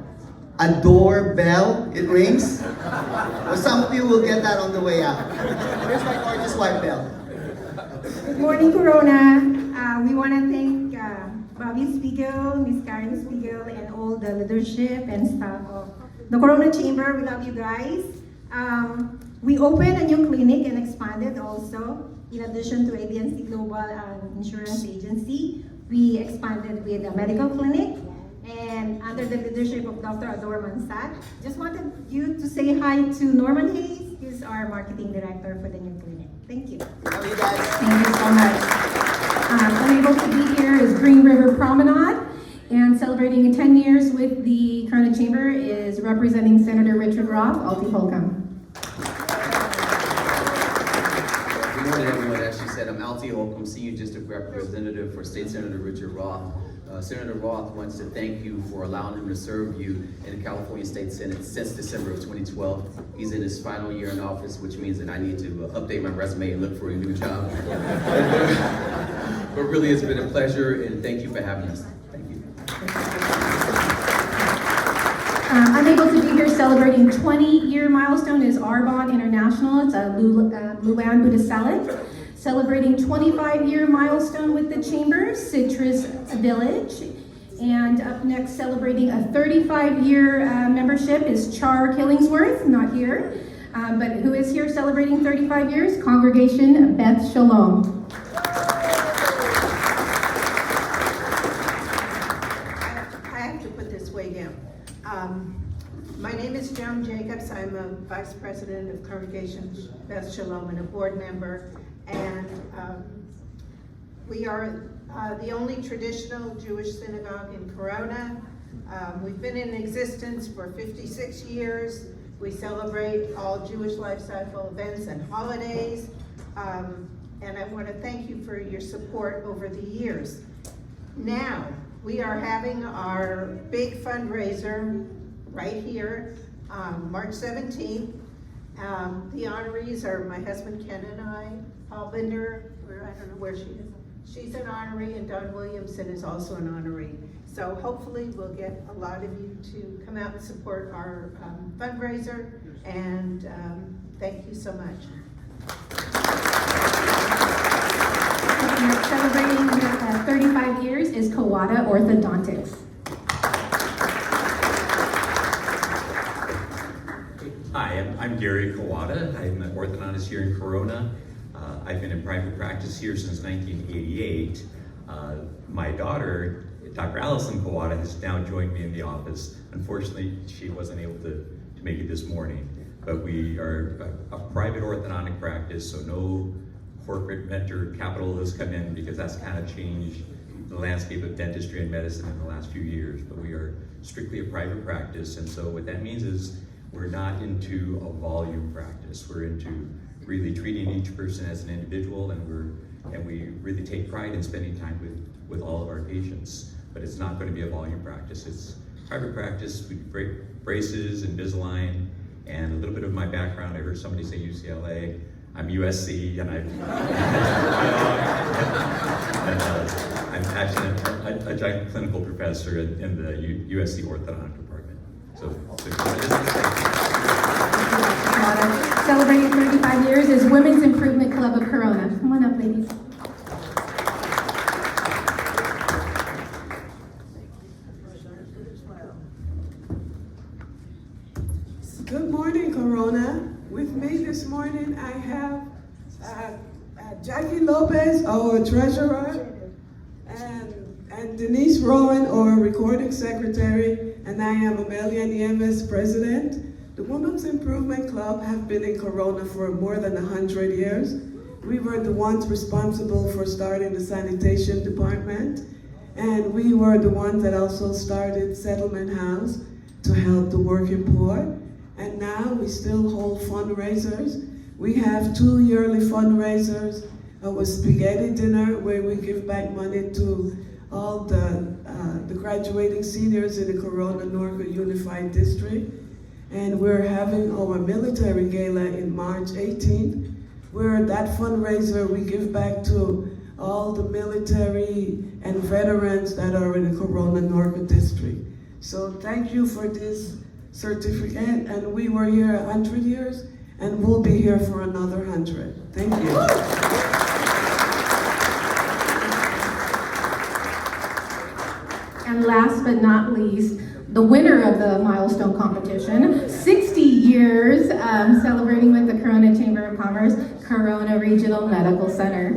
Adore Belle, it rings. Well, some of you will get that on the way out. Here's my gorgeous wife, Belle. Good morning, Corona. We want to thank Bobby Spiegel, Miss Karen Spiegel, and all the leadership and staff of the Corona Chamber. We love you guys. We opened a new clinic and expanded also. In addition to ABNC Global Insurance Agency, we expanded with a medical clinic and under the leadership of Dr. Adore Mansat. Just wanted you to say hi to Norman Hayes. He's our marketing director for the new clinic. Thank you. Love you guys. Thank you so much. Unable to be here is Green River Promenade, and celebrating 10 years with the Corona Chamber is representing Senator Richard Roth, Alti Holcomb. Good morning, everyone. As she said, I'm Alti Holcomb, Senior District Representative for State Senator Richard Roth. Senator Roth wants to thank you for allowing him to serve you in the California State Senate since December of 2012. He's in his final year in office, which means that I need to update my resume and look for a new job. But really, it's been a pleasure, and thank you for having us. Thank you. Unable to be here celebrating 20-year milestone is Arbonne International. It's a Luan Budasalik. Celebrating 25-year milestone with the Chamber, Citrus Village. And up next, celebrating a 35-year membership is Char Killingsworth, not here. But who is here celebrating 35 years? Congregation Beth Shalom. I have to put this way down. My name is Joan Jacobs. I'm a Vice President of Congregation Beth Shalom and a board member. And we are the only traditional Jewish synagogue in Corona. We've been in existence for 56 years. We celebrate all Jewish lifestyle events and holidays. And I want to thank you for your support over the years. Now, we are having our big fundraiser right here, March 17th. The honorees are my husband Ken and I, Paul Binder, I don't know where she is. She's an honoree, and Don Williamson is also an honoree. So hopefully we'll get a lot of you to come out and support our fundraiser, and thank you so much. Celebrating of 35 years is Kawada Orthodontics. Hi, I'm Gary Kawada. I'm an orthodontist here in Corona. I've been in private practice here since 1988. My daughter, Dr. Allison Kawada, has now joined me in the office. Unfortunately, she wasn't able to make it this morning, but we are a private orthodontic practice, so no corporate venture capital has come in, because that's kind of changed the landscape of dentistry and medicine in the last few years. But we are strictly a private practice, and so what that means is we're not into a volume practice. We're into really treating each person as an individual, and we really take pride in spending time with all of our patients. But it's not going to be a volume practice. It's private practice. We do braces, Invisalign, and a little bit of my background. I heard somebody say UCLA. I'm USC, and I'm actually a giant clinical professor in the USC orthodontic department. So Celebrating 35 years is Women's Improvement Club of Corona. Come on up, ladies. Good morning, Corona. With me this morning, I have Jackie Lopez, our treasurer, and Denise Rowan, our recording secretary, and I am Amelia Nieves, president. The Women's Improvement Club have been in Corona for more than 100 years. We were the ones responsible for starting the sanitation department, and we were the ones that also started Settlement House to help the working poor. And now we still hold fundraisers. We have 2 yearly fundraisers, a spaghetti dinner where we give back money to all the graduating seniors in the Corona Norco Unified District. And we're having our military gala in March 18th, where that fundraiser we give back to all the military and veterans that are in the Corona Norco District. So thank you for this certificate, and we were here 100 years, and we'll be here for another 100. Thank you. And last but not least, the winner of the milestone competition, 60 years celebrating with the Corona Chamber of Commerce, Corona Regional Medical Center.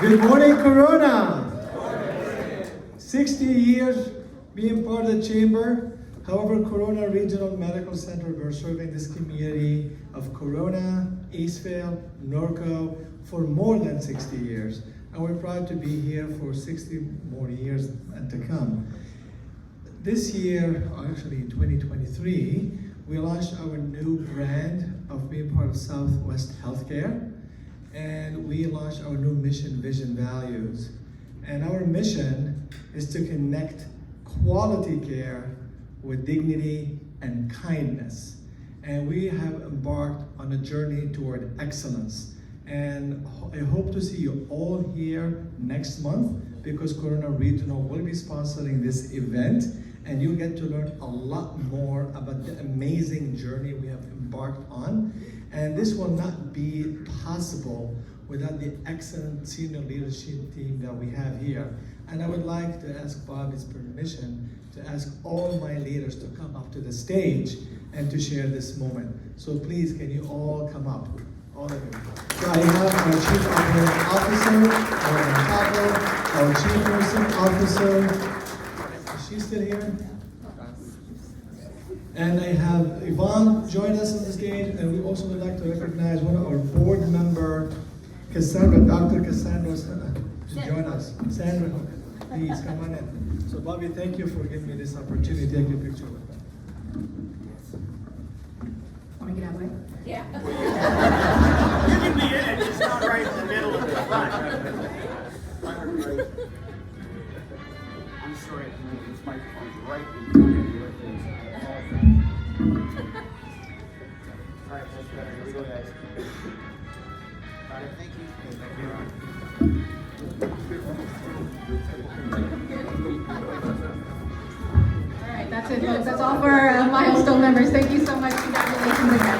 Good morning, Corona. 60 years being part of the chamber. However, Corona Regional Medical Center, we're serving this community of Corona, Eastvale, Norco for more than 60 years. And we're proud to be here for 60 more years and to come. This year, actually in 2023, we launched our new brand of being part of Southwest Healthcare. And we launched our new mission, vision, values. And our mission is to connect quality care with dignity and kindness. And we have embarked on a journey toward excellence. And I hope to see you all here next month, because Corona Regional will be sponsoring this event, and you'll get to learn a lot more about the amazing journey we have embarked on. And this will not be possible without the excellent senior leadership team that we have here. And I would like to ask Bobby's permission to ask all my leaders to come up to the stage and to share this moment. So please, can you all come up? All of you. So I have our Chief Operating Officer, Lauren Pablo, our Chief Nursing Officer. Is she still here? And I have Yvonne join us on the stage, and we also would like to recognize one of our board member, Cassandra, Dr. Cassandra, to join us. Sandra, please come on in. So Bobby, thank you for giving me this opportunity to take a picture with them. Want to get out of the way? Yeah. You can be in it, it's not right in the middle of the front. I'm sorry, this microphone's right in front of your face. All right, that's better. Here we go, guys. All right, thank you. Thank you. All right, that's it, folks. That's all for our milestone members. Thank you so much. Congratulations again.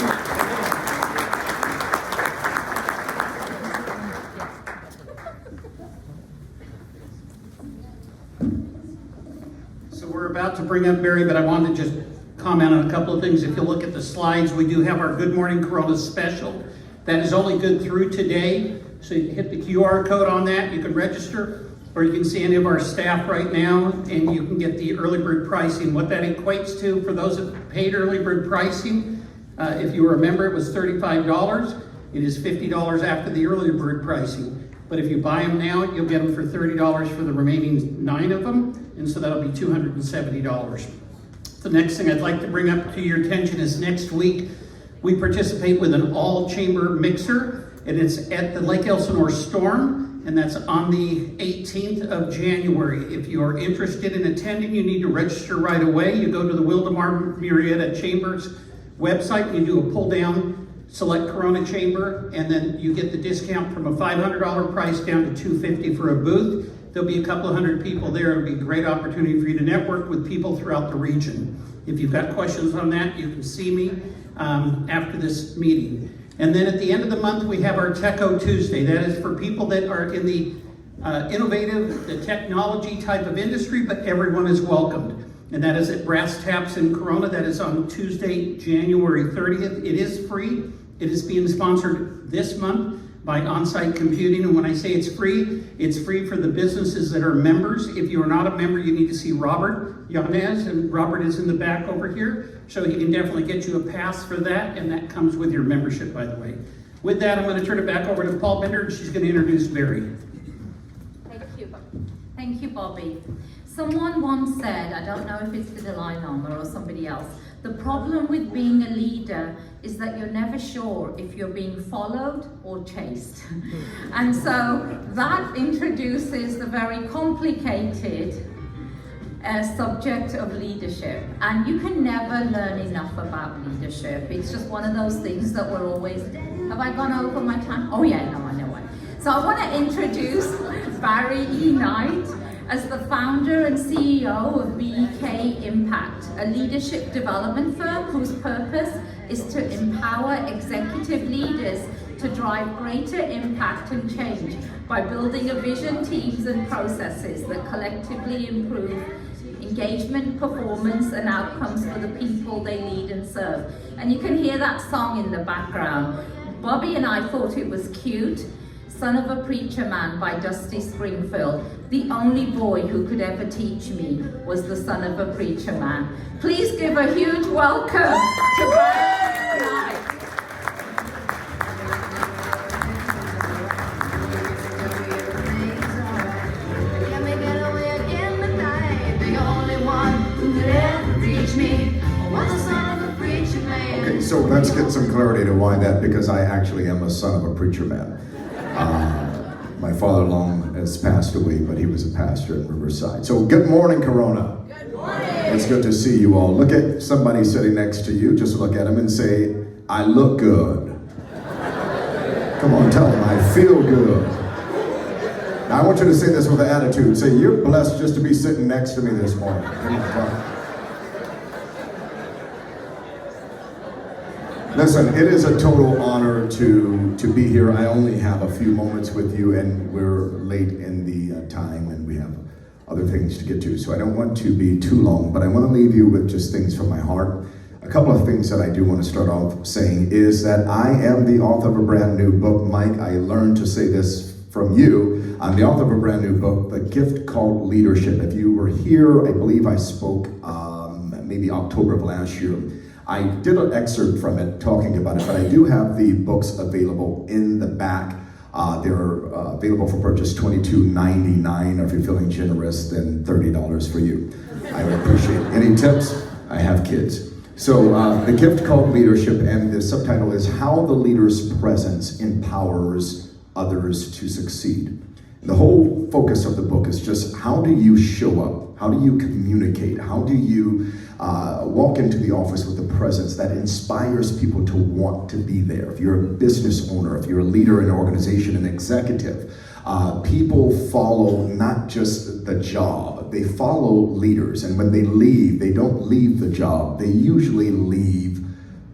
about to bring up Barry, but I wanted to just comment on a couple of things. If you look at the slides, we do have our Good Morning Corona special. That is only good through today. So you hit the QR code on that, you can register, or you can see any of our staff right now, and you can get the early bird pricing. What that equates to, for those that paid early bird pricing, if you remember, it was $35. It is $50 after the early bird pricing. But if you buy them now, you'll get them for $30 for the remaining 9 of them, and so that'll be $270. The next thing I'd like to bring up to your attention is next week, we participate with an all-chamber mixer, and it's at the Lake Elsinore Storm, and that's on the 18th of January. If you are interested in attending, you need to register right away. You go to the Wildemar Murrieta Chambers website, and you do a pull-down, select Corona Chamber, and then you get the discount from a $500 price down to $250 for a booth. There'll be a couple of hundred people there. It'll be a great opportunity for you to network with people throughout the region. If you've got questions on that, you can see me after this meeting. And then at the end of the month, we have our Techo Tuesday. That is for people that are in the innovative, the technology type of industry, but everyone is welcomed. And that is at Brass Taps in Corona. That is on Tuesday, January 30th. It is free. It is being sponsored this month by On-Site Computing, and when I say it's free for the businesses that are members. If you are not a member, you need to see Robert Yanez, and Robert is in the back over here, so he can definitely get you a pass for that, and that comes with your membership, by the way. With that, I'm going to turn it back over to Paul Bender, and she's going to introduce Barry. Thank you, Bobby. Someone once said, I don't know if it's the Dalai Lama or somebody else, the problem with being a leader is that you're never sure if you're being followed or chased. And so that introduces the very complicated subject of leadership. And you can never learn enough about leadership. It's just one of those things that we're always, have I gone over my time? Oh yeah, no, I know it. So I want to introduce Barry E. Knight as the founder and CEO of BEK Impact, a leadership development firm whose purpose is to empower executive leaders to drive greater impact and change by building a vision, teams, and processes that collectively improve engagement, performance, and outcomes for the people they lead and serve. And you can hear that song in the background. Bobby and I thought it was cute. Son of a Preacher Man by Dusty Springfield. The only boy who could ever teach me was the son of a preacher man. Please give a huge welcome to Barry Knight. Okay, so let's get some clarity to why that, because I actually am a son of a preacher man. My father long has passed away, but he was a pastor in Riverside. So good morning, Corona. Good morning. It's good to see you all. Look at somebody sitting next to you. Just look at him and say, I look good. Come on, tell him, I feel good. Now, I want you to say this with an attitude. Say, you're blessed just to be sitting next to me this morning. Come on, tell him. Listen, it is a total honor to be here. I only have a few moments with you, and we're late in the time, and we have other things to get to. So I don't want to be too long, but I want to leave you with just things from my heart. A couple of things that I do want to start off saying is that I am the author of a brand new book. Mike, I learned to say this from you. I'm the author of a brand new book, The Gift Called Leadership. If you were here, I believe I spoke maybe October of last year. I did an excerpt from it talking about it, but I do have the books available in the back. They're available for purchase $22.99, or if you're feeling generous, then $30 for you. I would appreciate any tips. I have kids. So The Gift Called Leadership, and the subtitle is How the Leader's Presence Empowers Others to Succeed. The whole focus of the book is just how do you show up? How do you communicate? How do you walk into the office with a presence that inspires people to want to be there? If you're a business owner, if you're a leader in an organization, an executive, people follow not just the job, they follow leaders. And when they leave, they don't leave the job, they usually leave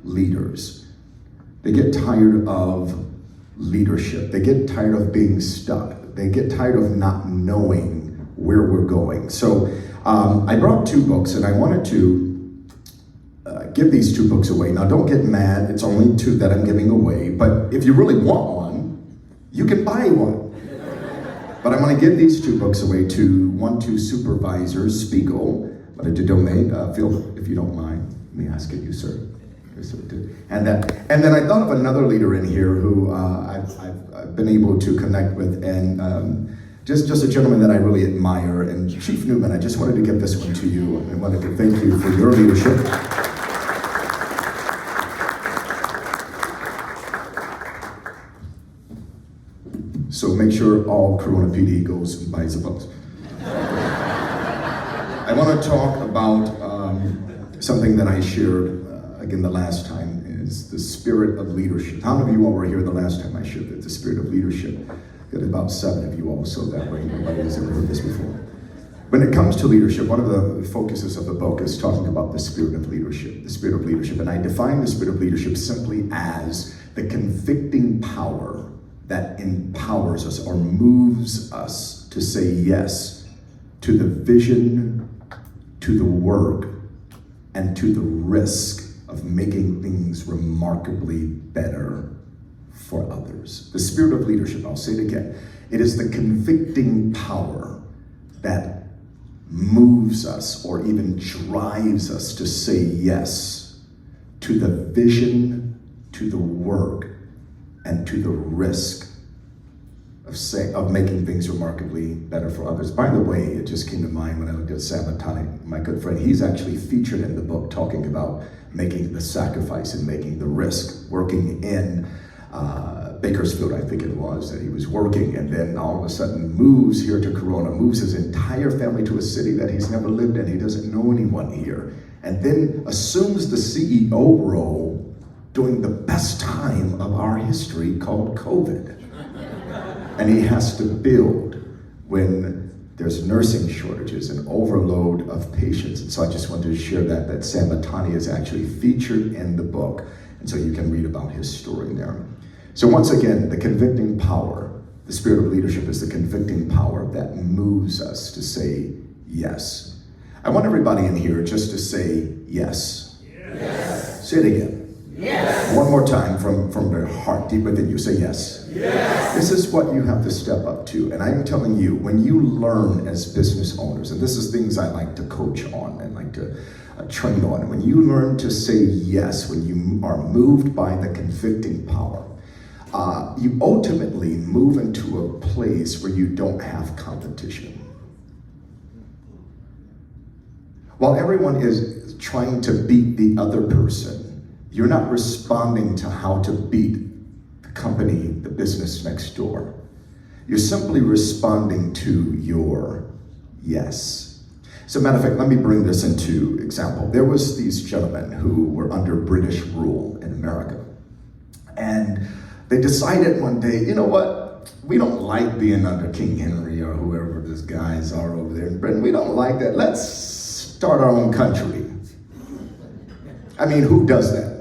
leaders. They get tired of leadership. They get tired of being stuck. They get tired of not knowing where we're going. So I brought 2 books, and I wanted to give these 2 books away. Now, don't get mad. It's only 2 that I'm giving away. But if you really want one, you can buy one. But I'm going to give these 2 books away to 1-2 supervisors, Spiegel. Wanted to donate. Phil, if you don't mind, let me ask it, you, sir. And then I thought of another leader in here who I've been able to connect with, and just a gentleman that I really admire. And Chief Newman, I just wanted to give this one to you. I wanted to thank you for your leadership. So make sure all Corona PD goes and buys the books. I want to talk about something that I shared again the last time, is the spirit of leadership. How many of you all were here the last time I shared that the spirit of leadership? Got about 7 of you all, so that way nobody has ever heard this before. When it comes to leadership, one of the focuses of the book is talking about the spirit of leadership, the spirit of leadership. And I define the spirit of leadership simply as the convicting power that empowers us or moves us to say yes to the vision, to the work, and to the risk of making things remarkably better for others. The spirit of leadership, I'll say it again, it is the convicting power that moves us or even drives us to say yes to the vision, to the work, and to the risk of making things remarkably better for others. By the way, it just came to mind when I looked at Sam Matani, my good friend. He's actually featured in the book talking about making the sacrifice and making the risk, working in Bakersfield, I think it was, that he was working, and then all of a sudden moves here to Corona, moves his entire family to a city that he's never lived in. He doesn't know anyone here, and then assumes the CEO role during the best time of our history called COVID. And he has to build when there's nursing shortages and overload of patients. And so I just wanted to share that Sam Matani is actually featured in the book. And so you can read about his story there. So once again, the convicting power, the spirit of leadership is the convicting power that moves us to say yes. I want everybody in here just to say yes. Yes. Say it again. Yes. One more time from their heart, deep within you. Say yes. Yes. This is what you have to step up to. And I'm telling you, when you learn as business owners, and this is things I like to coach on and like to train on, when you learn to say yes, when you are moved by the convicting power, you ultimately move into a place where you don't have competition. While everyone is trying to beat the other person, you're not responding to how to beat the company, the business next door. You're simply responding to your yes. As a matter of fact, let me bring this into example. There was these gentlemen who were under British rule in America. And they decided one day, you know what? We don't like being under King Henry or whoever these guys are over there in Britain. We don't like that. Let's start our own country. I mean, who does that?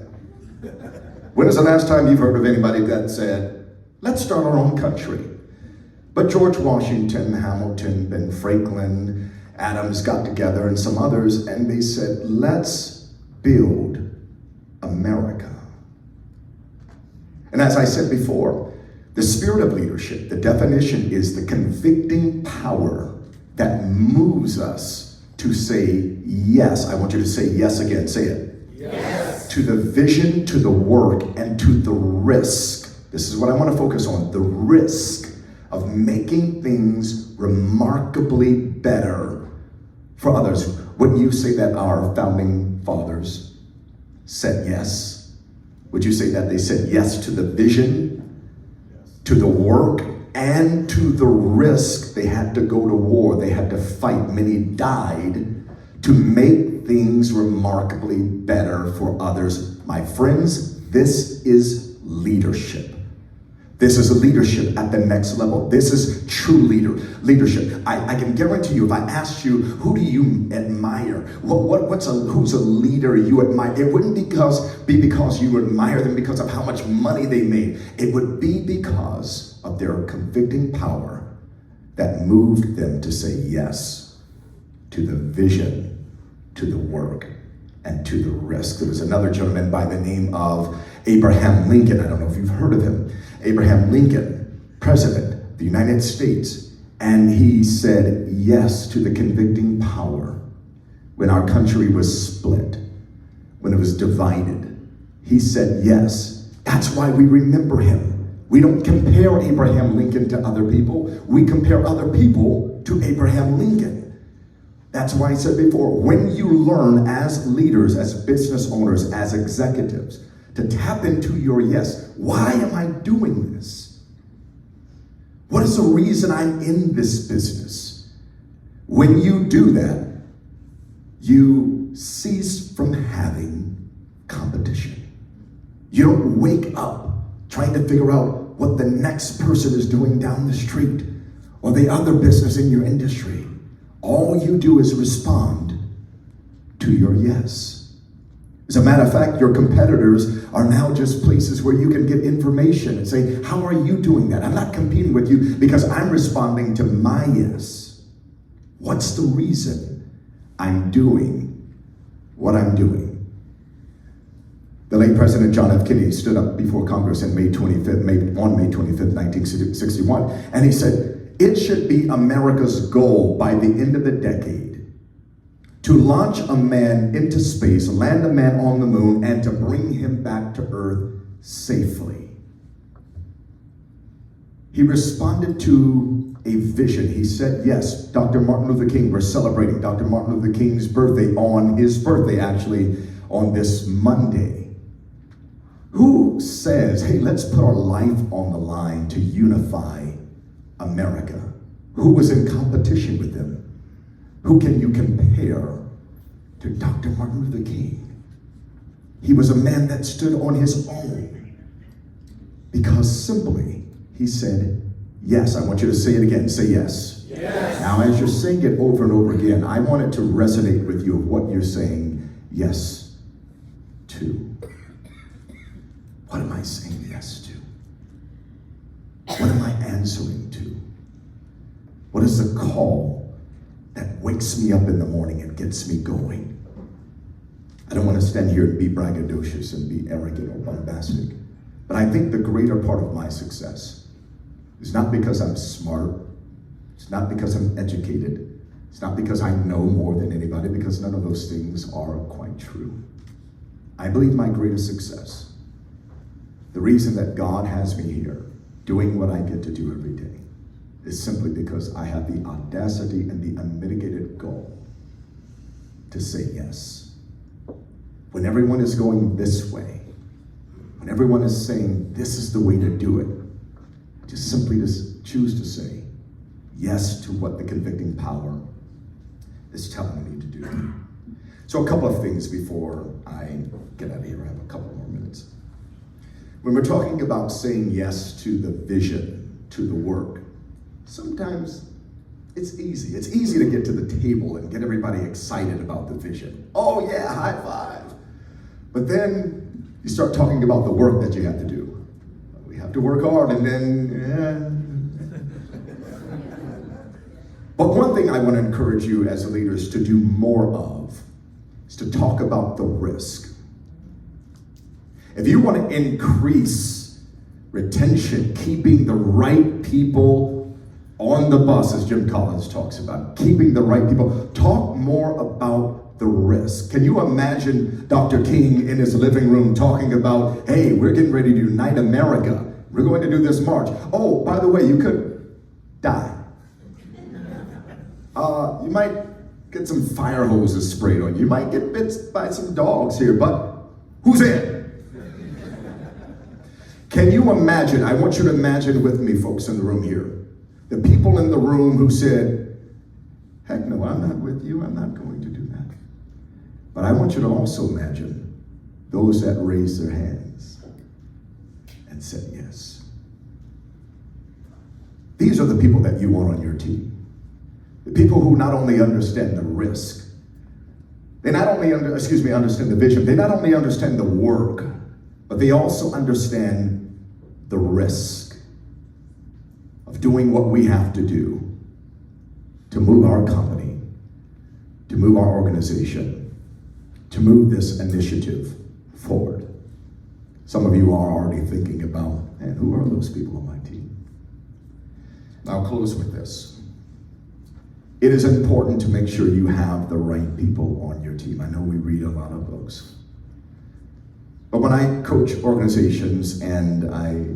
When is the last time you've heard of anybody that said, let's start our own country? But George Washington, Hamilton, Ben Franklin, Adams got together and some others, and they said, let's build America. And as I said before, the spirit of leadership, the definition is the convicting power that moves us to say yes. I want you to say yes again. Say it. Yes. To the vision, to the work, and to the risk. This is what I want to focus on, the risk of making things remarkably better for others. Wouldn't you say that our founding fathers said yes? Would you say that they said yes to the vision, to the work, and to the risk? They had to go to war, they had to fight, many died to make things remarkably better for others. My friends, this is leadership. This is leadership at the next level. This is true leadership. I can guarantee you, if I asked you, who do you admire? Who's a leader you admire? It wouldn't be because you admire them because of how much money they made. It would be because of their convicting power that moved them to say yes to the vision, to the work, and to the risk. There was another gentleman by the name of Abraham Lincoln. I don't know if you've heard of him. Abraham Lincoln, President of the United States, and he said yes to the convicting power when our country was split, when it was divided. He said yes. That's why we remember him. We don't compare Abraham Lincoln to other people. We compare other people to Abraham Lincoln. That's why I said before, when you learn as leaders, as business owners, as executives, to tap into your yes. Why am I doing this? What is the reason I'm in this business? When you do that, you cease from having competition. You don't wake up trying to figure out what the next person is doing down the street or the other business in your industry. All you do is respond to your yes. As a matter of fact, your competitors are now just places where you can get information and say, how are you doing that? I'm not competing with you because I'm responding to my yes. What's the reason I'm doing what I'm doing? The late President John F. Kennedy stood up before Congress on May 25th, 1961, and he said, it should be America's goal by the end of the decade to launch a man into space, land a man on the moon, and to bring him back to Earth safely. He responded to a vision. He said, yes, Dr. Martin Luther King, we're celebrating Dr. Martin Luther King's birthday on his birthday, actually, on this Monday. Who says, hey, let's put our life on the line to unify America? Who was in competition with him? Who can you compare to Dr. Martin Luther King? He was a man that stood on his own because simply he said, yes. I want you to say it again. Say yes. Yes. Now, as you're saying it over and over again, I want it to resonate with you of what you're saying yes to. What am I saying yes to? What am I answering to? What is the call that wakes me up in the morning and gets me going? I don't want to stand here and be braggadocious and be arrogant or bombastic, but I think the greater part of my success is not because I'm smart, it's not because I'm educated, it's not because I know more than anybody, because none of those things are quite true. I believe my greatest success, the reason that God has me here doing what I get to do every day, is simply because I have the audacity and the unmitigated goal to say yes. When everyone is going this way, when everyone is saying this is the way to do it, just simply choose to say yes to what the convicting power is telling me to do. So a couple of things before I get out of here. I have a couple more minutes. When we're talking about saying yes to the vision, to the work, sometimes it's easy. It's easy to get to the table and get everybody excited about the vision. Oh yeah, high five. But then you start talking about the work that you have to do. We have to work hard and then, But one thing I want to encourage you as leaders to do more of is to talk about the risk. If you want to increase retention, keeping the right people on the bus, as Jim Collins talks about, keeping the right people, talk more about the risk. Can you imagine Dr. King in his living room talking about, hey, we're getting ready to unite America. We're going to do this march. Oh, by the way, you could die. You might get some fire hoses sprayed on you. You might get bit by some dogs here, but who's in? Can you imagine, I want you to imagine with me, folks in the room here, the people in the room who said, heck no, I'm not with you, I'm not going to do that. But I want you to also imagine those that raised their hands and said yes. These are the people that you want on your team. The people who not only understand the risk, they not only understand the vision, they not only understand the work, but they also understand the risk of doing what we have to do to move our company to move our organization, to move this initiative forward. Some of you are already thinking about, man, who are those people on my team? And I'll close with this. It is important to make sure you have the right people on your team. I know we read a lot of books. But when I coach organizations and I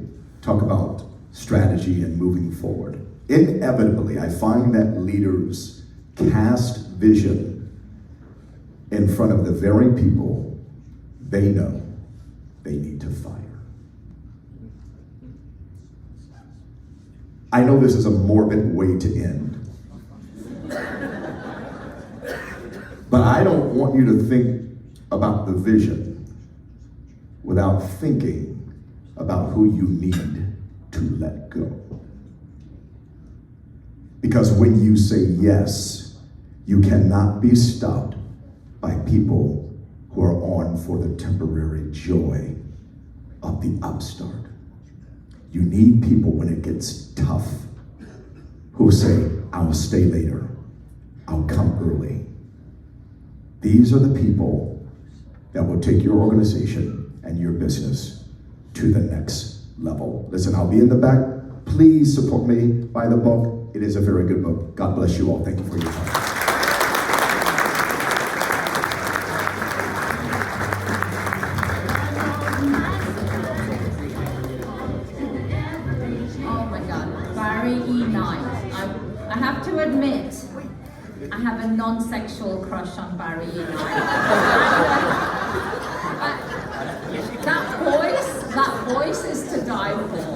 talk about strategy and moving forward, inevitably I find that leaders cast vision in front of the very people they know they need to fire. I know this is a morbid way to end, but I don't want you to think about the vision without thinking about who you need to let go. Because when you say yes, you cannot be stopped by people who are on for the temporary joy of the upstart. You need people when it gets tough who say, I'll stay later, I'll come early. These are the people that will take your organization and your business to the next level. Listen, I'll be in the back. Please support me, buy the book. It is a very good book. God bless you all. Thank you for your time. Oh my God, Barry E. Knight. I have to admit, I have a non-sexual crush on Barry E. Knight. That voice is to die for.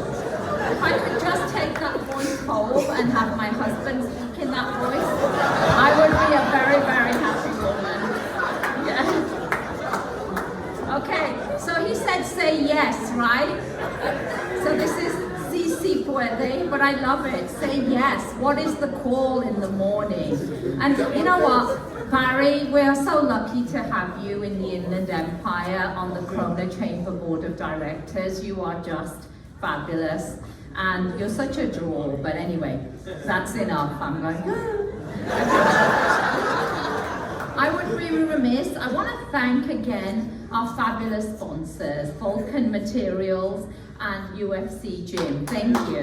If I could just take that voice home and have my husband speak in that voice, I would be a very, very happy woman. Yeah. Okay, so he said say yes, right? So this is si puede, but I love it. Say yes. What is the call in the morning? And you know what, Barry, we are so lucky to have you in the Inland Empire on the Corona Chamber Board of Directors. You are just fabulous. And you're such a drawl, but anyway, that's enough. I'm going, I would be remiss. I want to thank again our fabulous sponsors, Vulcan Materials and UFC Gym. Thank you.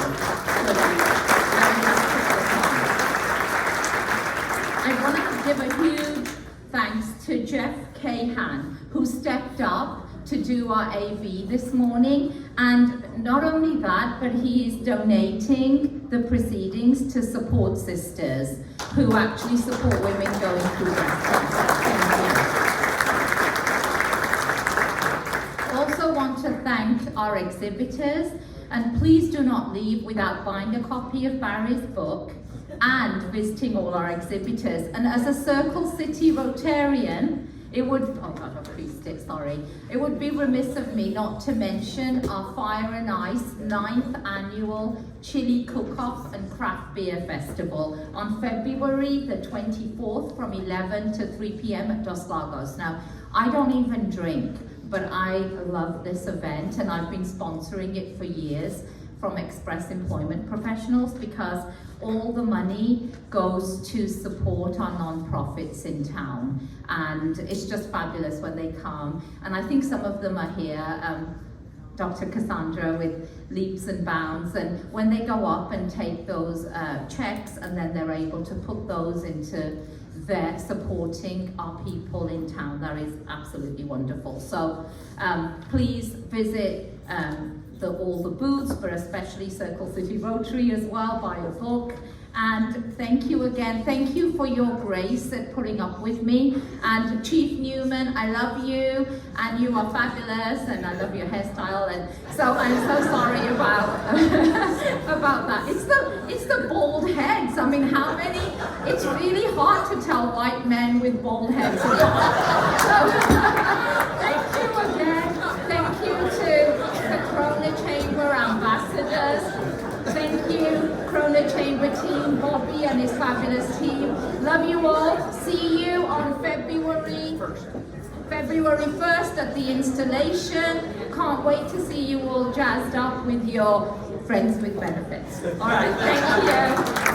I want to give a huge thanks to Jeff Cahan, who stepped up to do our AV this morning. And not only that, but he is donating the proceedings to Support Sisters, who actually support women going through breast cancer. Thank you. Also want to thank our exhibitors, and please do not leave without buying a copy of Barry's book and visiting all our exhibitors. And as a Circle City Rotarian, it would be remiss of me not to mention our Fire and Ice 9th annual Chili Cook-Off and Craft Beer Festival on February the 24th from 11 to 3 p.m. at Dos Lagos. Now, I don't even drink, but I love this event and I've been sponsoring it for years from Express Employment Professionals, because all the money goes to support our non-profits in town, and it's just fabulous when they come. And I think some of them are here, Dr. Cassandra with Leaps and Bounds, and when they go up and take those checks, and then they're able to put those into their supporting our people in town, that is absolutely wonderful. So please visit all the booths, but especially Circle City Rotary as well, buy a book. And thank you again. Thank you for your grace at putting up with me. And Chief Newman, I love you, and you are fabulous, and I love your hairstyle. And so I'm so sorry about about that. It's the bald heads. I mean, how many? It's really hard to tell white men with bald heads apart. So thank you again. Thank you to the Corona Chamber ambassadors. Thank you, Corona Chamber team, Bobby and his fabulous team. Love you all. See you on February 1st at the installation. Can't wait to see you all jazzed up with your friends with benefits. All right, thank you.